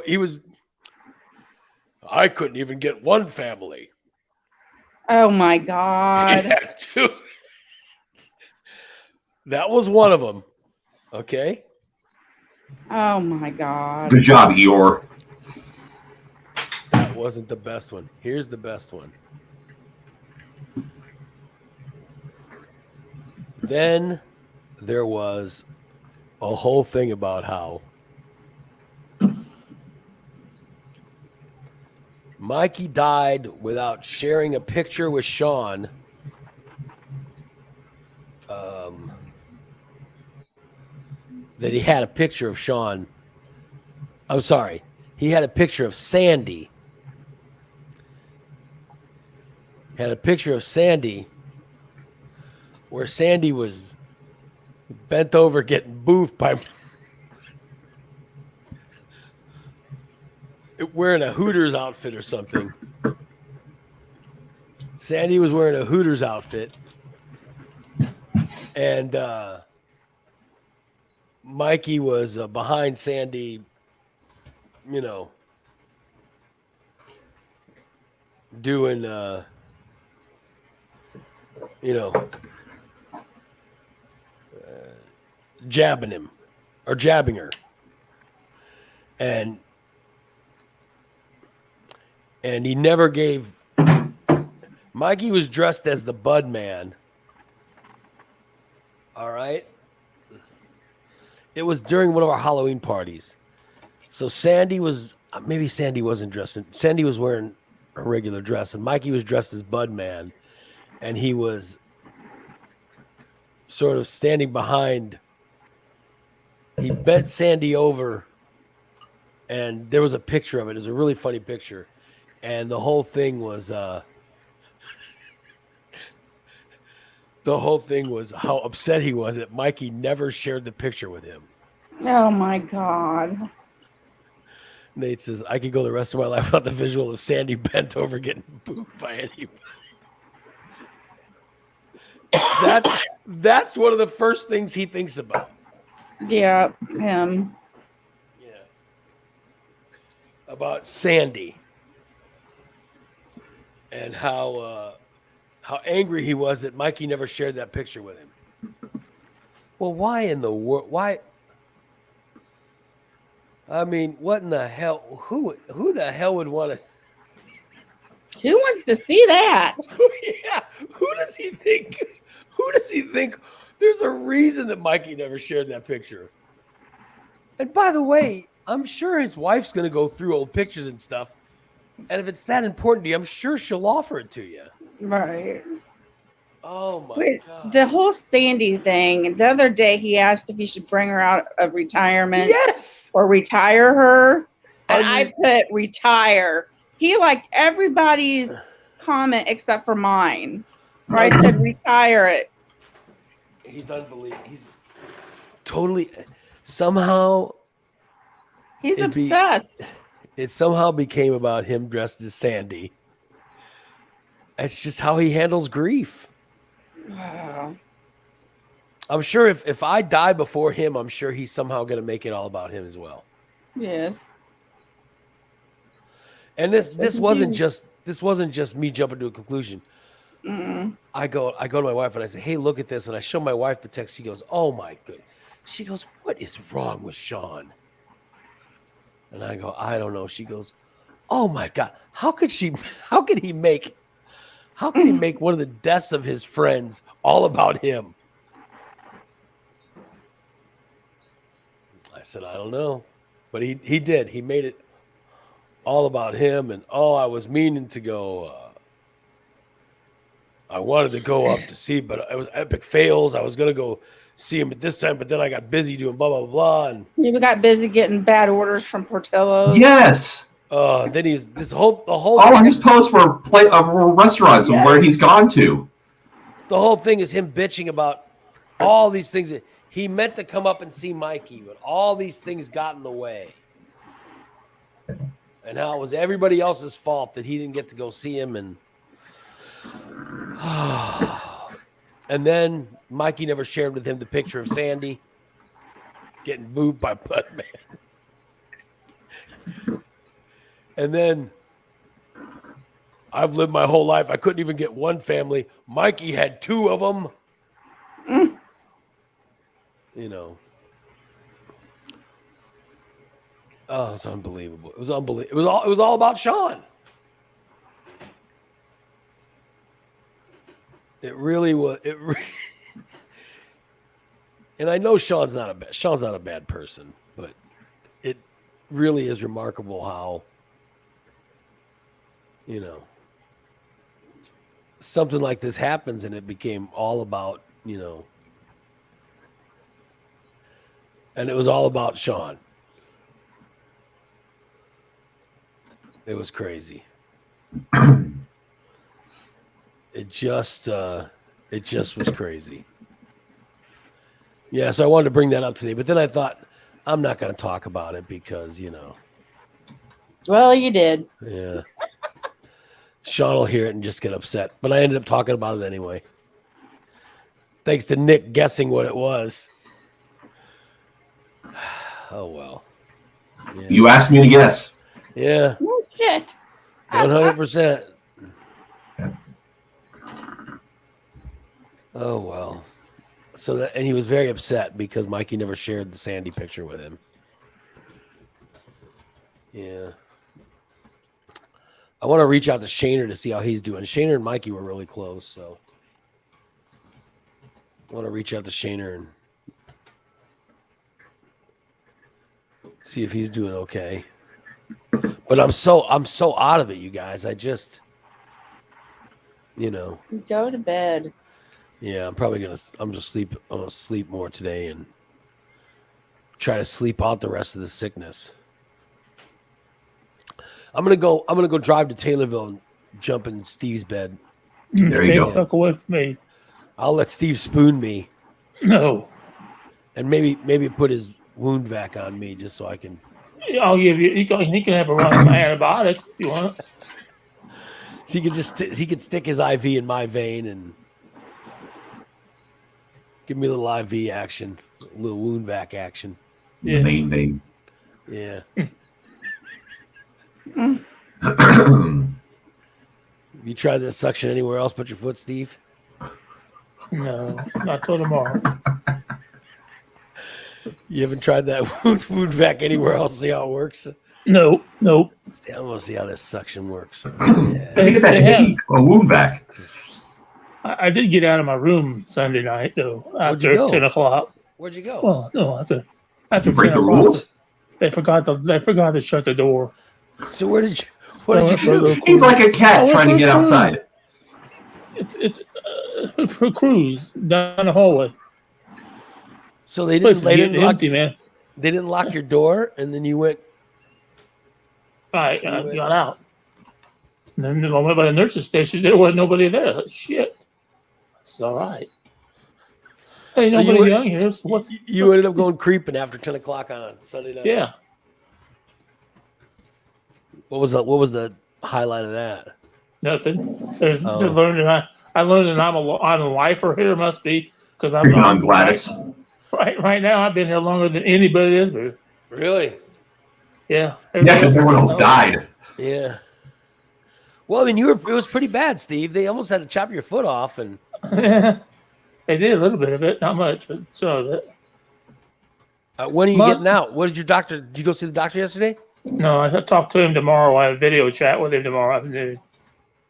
He was. I couldn't even get one family. oh my He God. had two. That was one of them. Okay. Oh my God. Good job, Eeyore. That wasn't the best one. Here's the best one. Then there was a whole thing about how Mikey died without sharing a picture with Sean. That he had a picture of Sean. I'm sorry. He had a picture of Sandy. Had a picture of Sandy where Sandy was bent over getting boofed by wearing a Hooters outfit or something. Sandy was wearing a Hooters outfit. And Mikey was behind Sandy, doing, jabbing him or jabbing her. And he never gave. Mikey was dressed as the Bud Man. All right. It was during one of our Halloween parties. So Sandy was, maybe Sandy wasn't dressed in, Sandy was wearing a regular dress, and Mikey was dressed as Bud Man. And he was sort of standing behind. He bent Sandy over, and there was a picture of it. It was a really funny picture. And the whole thing was how upset he was that Mikey never shared the picture with him. Oh my God. Nate says, I could go the rest of my life without the visual of Sandy bent over getting booed by anybody. That's one of the first things he thinks about. Yeah, him. Yeah. About Sandy. And how angry he was that Mikey never shared that picture with him. Well, why in the world? Why? I mean, what in the hell? Who the hell would want to? Who wants to see that? Yeah, who does he think? Who does he think? There's a reason that Mikey never shared that picture. And by the way, I'm sure his wife's going to go through old pictures and stuff. And if it's that important to you, I'm sure she'll offer it to you. Right. Oh my Wait, God. the whole Sandy thing. The other day, he asked if he should bring her out of retirement Yes. or retire her, and I I put retire. He liked everybody's comment except for mine, where I said retire it. He's unbelievable. He's totally somehow He's It'd be- obsessed. it somehow became about him dressed as Sandy. It's just how he handles grief. Wow. I'm sure if I die before him, I'm sure he's somehow going to make it all about him as well. Yes. And this wasn't Indeed. just me jumping to a conclusion. Mm. I go to my wife and I say, "Hey, look at this." And I show my wife the text. She goes, "Oh my good." She goes, "What is wrong with Sean?" And I go, "I don't know." She goes, "Oh my God, how could he make one of the deaths of his friends all about him?" I said, "I don't know." But he did. He made it all about him. And I was meaning to go. I wanted to go up to see, but it was epic fails. I was going to go see him at this time, but then I got busy doing blah, blah, blah. And We got busy getting bad orders from Portillo's. Yes. then he's the whole All of his posts were restaurants and where he's gone to. the whole thing is him bitching about all these things. That he meant to come up and see Mikey, but all these things got in the way. And how it was everybody else's fault that he didn't get to go see him. And then Mikey never shared with him the picture of Sandy getting moved by Budman. And then I've lived my whole life. I couldn't even get one family. Mikey had two of them. You know. Oh, it's unbelievable. It was unbelievable. It was all about Sean. It really was. And I know Sean's not a bad person, but it really is remarkable how, you know, something like this happens and it became all about, you know, and it was all about Sean. It was crazy. It just was crazy. Yeah, so I wanted to bring that up today, but then I thought I'm not going to talk about it because, you know, Well, you did. yeah. Sean will hear it and just get upset, but I ended up talking about it anyway. Thanks to Nick guessing what it was. Oh well. Yeah. You asked me to guess. Yeah. No shit. 100%. Oh well. So that, and he was very upset because Mikey never shared the Sandy picture with him. Yeah. I want to reach out to Shaner to see how he's doing. Shaner and Mikey were really close, so I want to reach out to Shaner and see if he's doing okay. But I'm so out of it, you guys. I just, you know. Go to bed. Yeah, I'm gonna sleep more today and try to sleep out the rest of the sickness. I'm gonna go drive to Taylorville and jump in Steve's bed. There you Stay go. the fuck away from me. I'll let Steve spoon me No. and maybe put his wound vac on me just so I can. I'll give you. He can have a run of my antibiotics if you want. He could stick his IV in my vein and give me a little IV action, a little wound vac action. The Yeah. main vein. Yeah. You tried that suction anywhere else but your foot, Steve? No, not till tomorrow. You haven't tried that wound vac anywhere else? See how it works? Nope. See, I want to see how this suction works. Let me get that They have. hickey or wound vac. I did get out of my room Sunday night though Where'd you after go? 10 o'clock. Where'd you go? Well, no, after You break 10 the o'clock. rules. They forgot to shut the door. So where did you? What did I you went for a do? little He's cruise. like a I cat went trying to for a get cruise. outside. It's for a cruise down the hallway. So they Place didn't. is They getting didn't lock. empty, man. They didn't lock your door, and then you went. I got out. And then I went by the nurse's station. There wasn't nobody there. Like, shit. It's all right. Hey, So you nobody were- young here. So what's You ended up going creeping after 10 o'clock on a Sunday night. yeah? What was the highlight of that? Nothing. There's Oh. just learned that I learned that I'm a lifer here. Must be because I'm Creeping on Gladys. Right now. I've been here longer than anybody is. But Really? yeah. Yeah, because everyone else died. Yeah. Well, I mean, it was pretty bad, Steve. They almost had to chop your foot off, and They did a little bit of it, not much, but some of it. when are you Mark- getting out? What did your doctor? Did you go see the doctor yesterday? No, I talked to him tomorrow. I have a video chat with him tomorrow afternoon.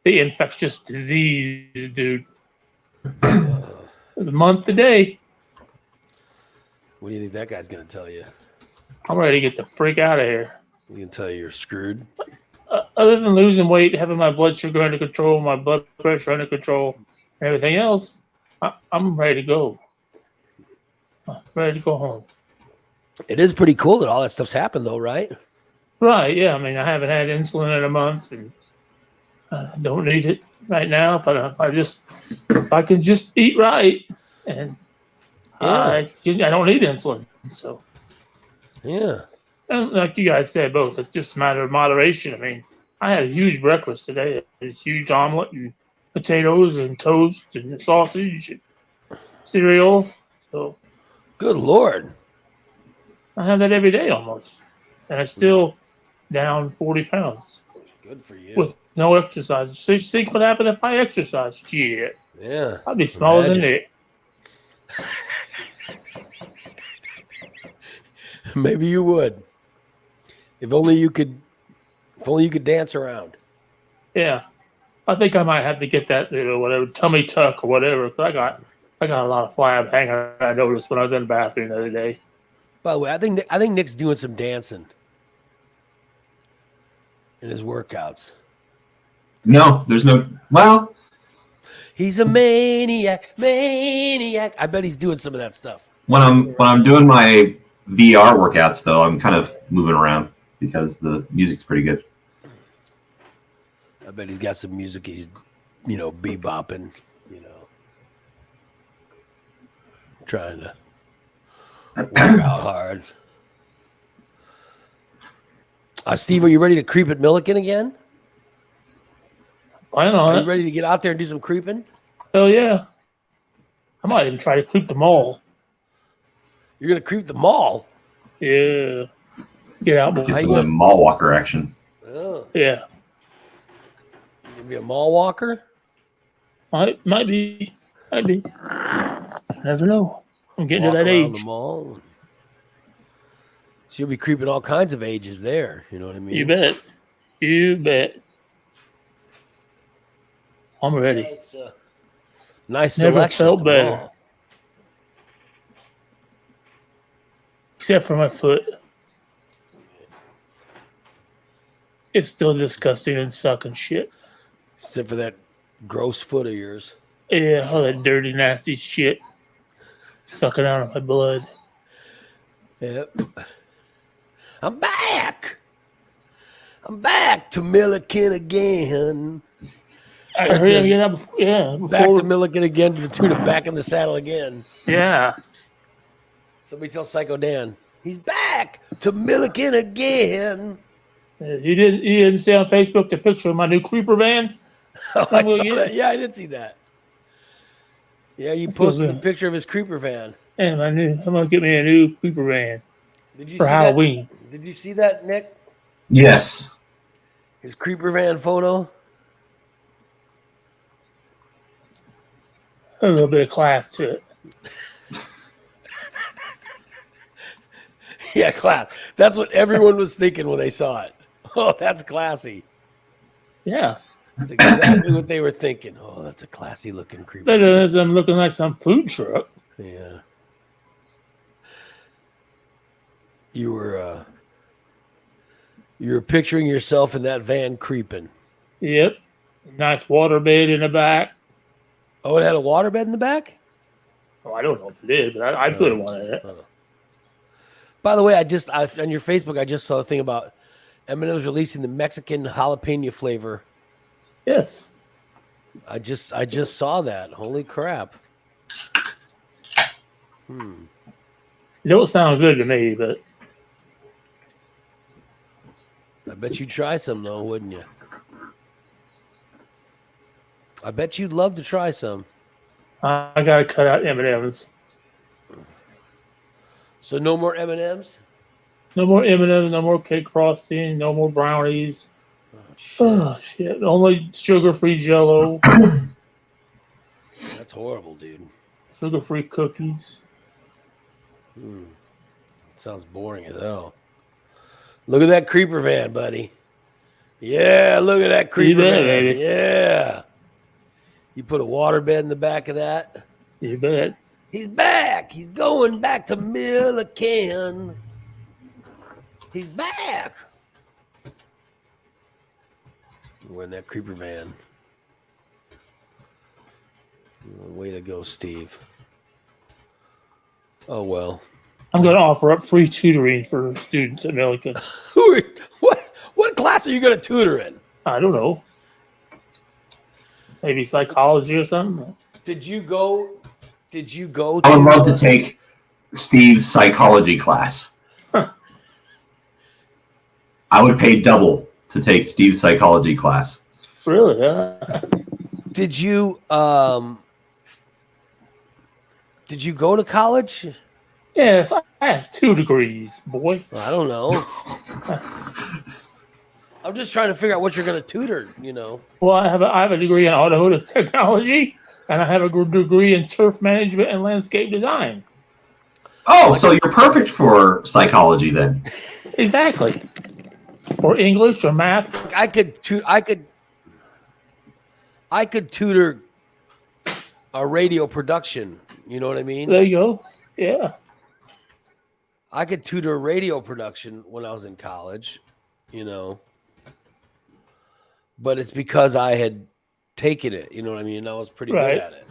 The infectious disease dude. It's a month today. What do you think that guy's gonna tell you? I'm ready to get the freak out of here. He can tell you you're screwed. Other than losing weight, having my blood sugar under control, my blood pressure under control, and everything else, I'm ready to go. I'm ready to go home. It is pretty cool that all that stuff's happened, though, right? Right, yeah. I mean, I haven't had insulin in a month and I don't need it right now, but if I can just eat right and I don't need insulin. So, Yeah. and like you guys said, both, it's just a matter of moderation. I mean, I had a huge breakfast today. This huge omelet and potatoes and toast and sausage and cereal. So Good Lord. I have that every day almost. And I'm still down 40 pounds Good for you. with no exercise. So you think what happened if I exercise? Shit. Yeah. I'd be smaller than Imagine. Nick. Maybe you would. If only you could dance around. Yeah. I think I might have to get that, whatever, tummy tuck or whatever. 'Cause I got a lot of flab hanging. I noticed when I was in the bathroom the other day. By the way, I think Nick's doing some dancing in his workouts. No, there's no. Well, He's a maniac. I bet he's doing some of that stuff. when I'm doing my VR workouts, though, I'm kind of moving around because the music's pretty good. I bet he's got some music he's, bebopping, trying to work out hard. Steve, are you ready to creep at Milliken again? Plan Are on you it. ready to get out there and do some creeping? Hell yeah. I might even try to creep the mall. You're going to creep the mall? Yeah. Get out, Get boys. some mall walker action. Oh, Yeah. you going to be a mall walker? Might be. Never know. I'm getting Walk to that around age. the mall. So you'll be creeping all kinds of ages there. You know what I mean? You bet. You bet. I'm ready. Nice Never selection. felt at the better. mall. Except for my foot. It's still disgusting and sucking shit. Except for that gross foot of yours. Yeah, all that dirty, nasty shit. Sucking out of my blood. Yep. I'm back. I'm back to Milliken again. I That heard him says- get up before, yeah. Back Before, to Milliken again to the tune of back in the saddle again. yeah. Somebody tell Psycho Dan. He's back to Milliken again. You didn't see on Facebook the picture of my new creeper van? Oh, I I'm gonna saw get that. it. Yeah, I did see that. Yeah, you Let's posted go the picture of his creeper van. And I'm gonna get me a new creeper van Did you for see Halloween. that? Did you see that, Nick? Yes. His creeper van photo. A little bit of class to it. Yeah, class. That's what everyone was thinking when they saw it. Oh, that's classy. Yeah. That's exactly what they were thinking. Oh, that's a classy looking creeper. Better than them looking like some food truck. Yeah. You were picturing yourself in that van creeping. Yep. Nice water bed in the back. Oh, it had a waterbed in the back? Oh, I don't know if it did, but I put one in it. By the way, on your Facebook, I just saw a thing about M&M's releasing the Mexican jalapeno flavor. Yes. I just saw that. Holy crap. It don't sound good to me, but I bet you'd try some though, wouldn't you? I bet you'd love to try some. I gotta cut out M&Ms. So no more M&Ms? No more M&Ms, no more cake frosting, no more brownies. Oh, shit. Oh shit! Only sugar-free Jello, That's horrible, dude. sugar-free cookies. Sounds boring as hell. Look at that creeper van, buddy. Yeah, look at that creeper bet, van. baby. Yeah. You put a waterbed in the back of that. You bet. He's back. He's going back to Milliken. He's back. We're in that creeper van. Way to go, Steve. Oh, well. I'm gonna offer up free tutoring for students at Milliken. What class are you going to tutor in? I don't know. Maybe psychology or something. Did you go I would love to take Steve's psychology class. I would pay double to take Steve's psychology class. Really? Did you go to college? Yes, I have 2 degrees, boy. I don't know. I'm just trying to figure out what you're going to tutor, you know. Well, I have a degree in automotive technology, and I have a degree in turf management and landscape design. Oh, so you're perfect for psychology then. Exactly. Or English or math. I could tutor a radio production, you know what I mean? There you go. Yeah. I could tutor radio production when I was in college, you know. But it's because I had taken it, you know what I mean? And I was pretty Right. good at it.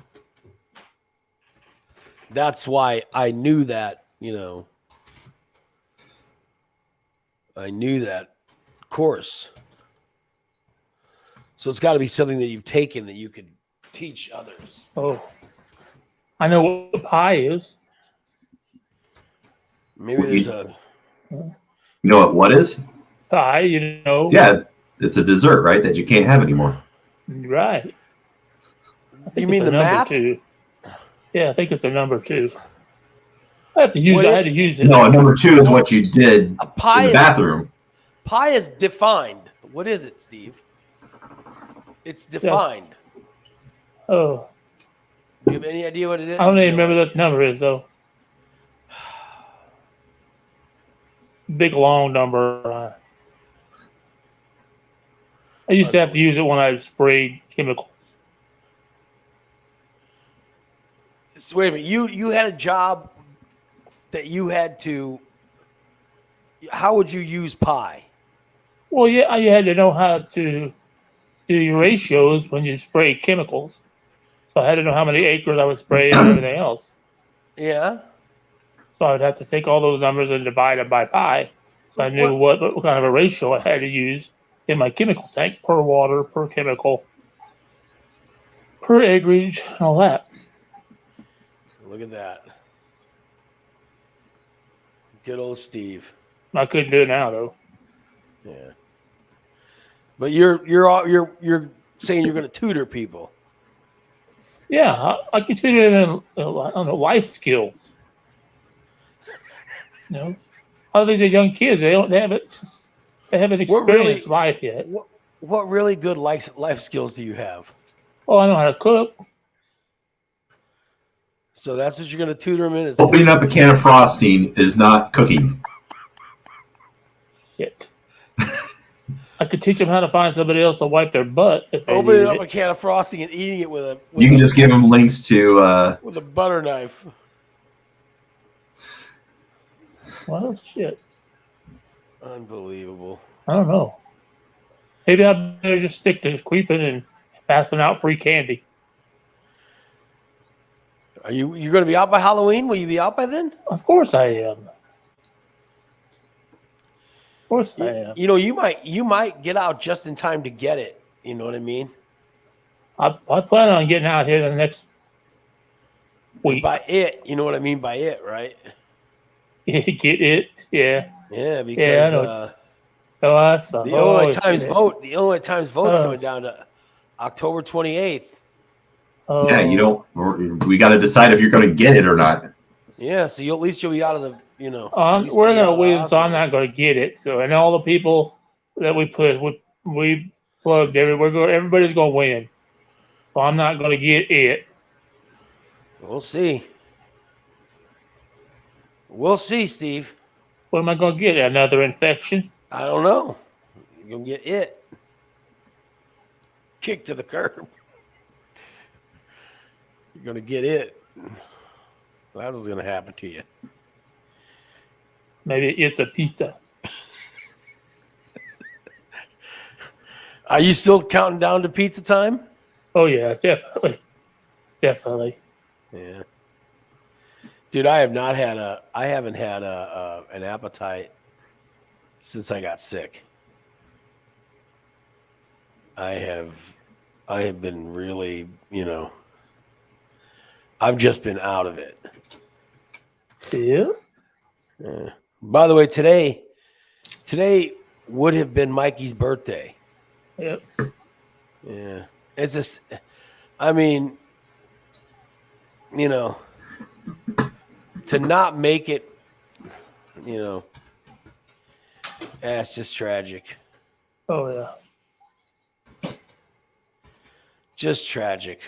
That's why I knew that, you know. I knew that course. So it's got to be something that you've taken that you could teach others. Oh. I know what pie is. Maybe there's a You know what is? Pie, you know. Yeah, it's a dessert, right? That you can't have anymore. Right. I think You mean it's a the number math? 2. Yeah, I think it's a number 2. I had to use it. No, number 2 is what you did a pie in the bathroom. Pie is defined. What is it, Steve? It's defined. Oh, Do you have any idea what it is? I don't even No remember what idea. the number is, though. Big, long number. I used to have to use it when I sprayed chemicals. So wait a minute. You had a job that you had to. How would you use pie? Well, yeah, you had to know how to do your ratios when you spray chemicals. So I had to know how many acres I would spray and everything else. Yeah. So I would have to take all those numbers and divide them by pi. So I knew what kind of a ratio I had to use in my chemical tank per water, per chemical, per acreage, and all that. Look at that. Good old Steve. I couldn't do it now, though. Yeah. But you're saying you're going to tutor people. Yeah, I could tutor them on the life skills. You know, all these are young kids. They haven't experienced life yet. What really good life skills do you have? Oh, I know how to cook. So that's what you're going to tutor them in? Is Opening up a can of frosting is not cooking. Shit. I could teach them how to find somebody else to wipe their butt if they Opening needed up it. a can of frosting and eating it with a You can just give them links to. with a butter knife. Well, shit. Unbelievable. I don't know. Maybe I better just stick to creeping and passing out free candy. Are you going to be out by Halloween? Will you be out by then? Of course I am. Of course I am. You know, you might get out just in time to get it. You know what I mean? I plan on getting out here the next week. By it, you know what I mean by it, right? Get it? Yeah. Yeah, because Yeah, I know. Oh, that's the Illinois Times vote. The Illinois Times vote's coming down to October 28th. Oh, Yeah, you don't. We got to decide if you're going to get it or not. Yeah, so at least you'll be out of the. You know, we're gonna win, so I'm not gonna get it. So, and all the people that we plugged everybody's gonna win. So I'm not gonna get it. We'll see. We'll see, Steve. What am I gonna get? Another infection? I don't know. You're gonna get it. Kicked to the curb. You're gonna get it. That's what's gonna happen to you. Maybe it's a pizza. Are you still counting down to pizza time? Oh yeah, definitely. Definitely. Yeah. Dude, I haven't had an appetite since I got sick. I have been really, you know, I've just been out of it. Yeah. Yeah. By the way, today would have been Mikey's birthday. Yep. Yeah. It's just, I mean, you know, to not make it, you know, it's just tragic. Oh yeah. Just tragic.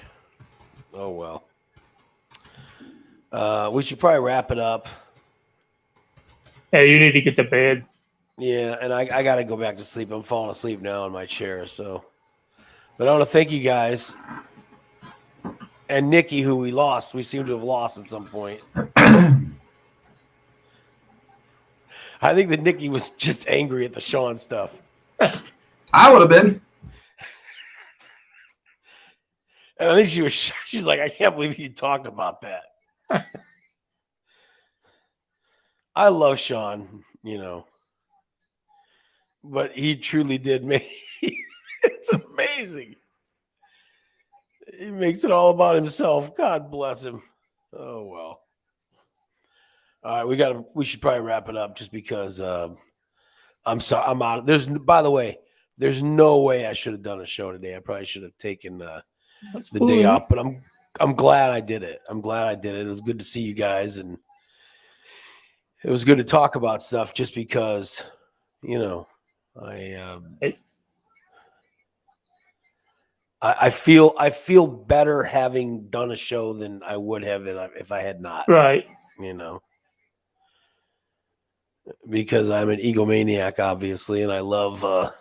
Oh, well. We should probably wrap it up. Hey, you need to get to bed. Yeah, and I got to go back to sleep. I'm falling asleep now in my chair. So, but I want to thank you guys. And Nikki, who we lost. We seem to have lost at some point. I think that Nikki was just angry at the Sean stuff. I would have been. And I think she's like, I can't believe you talked about that. I love Sean, you know, but he truly did make it's amazing. He makes it all about himself. God bless him. Oh well. All right, we should probably wrap it up just because I'm sorry, I'm out. By the way, there's no way I should have done a show today. I probably should have taken the day off, but I'm glad I did it. I'm glad I did it. It was good to see you guys, and it was good to talk about stuff just because, you know, I feel better having done a show than I would have if I had not. Right. You know, because I'm an egomaniac, obviously, and I love,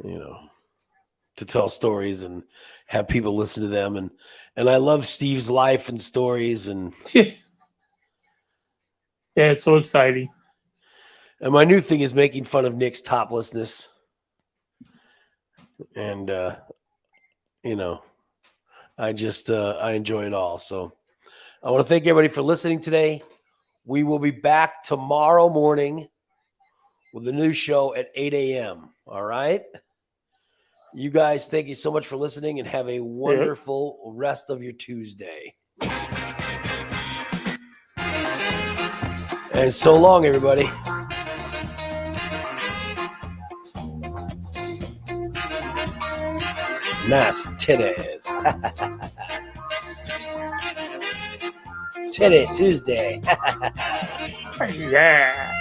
you know, to tell stories and have people listen to them, and I love Steve's life and stories, and yeah, it's so exciting. And my new thing is making fun of Nick's toplessness. And, you know, I just, I enjoy it all. So I want to thank everybody for listening today. We will be back tomorrow morning with a new show at 8 a.m. All right. You guys, thank you so much for listening and have a wonderful rest of your Tuesday. And so long, everybody. Nice titties. Titty Tuesday. Yeah.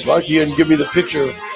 Marky, and give me the picture.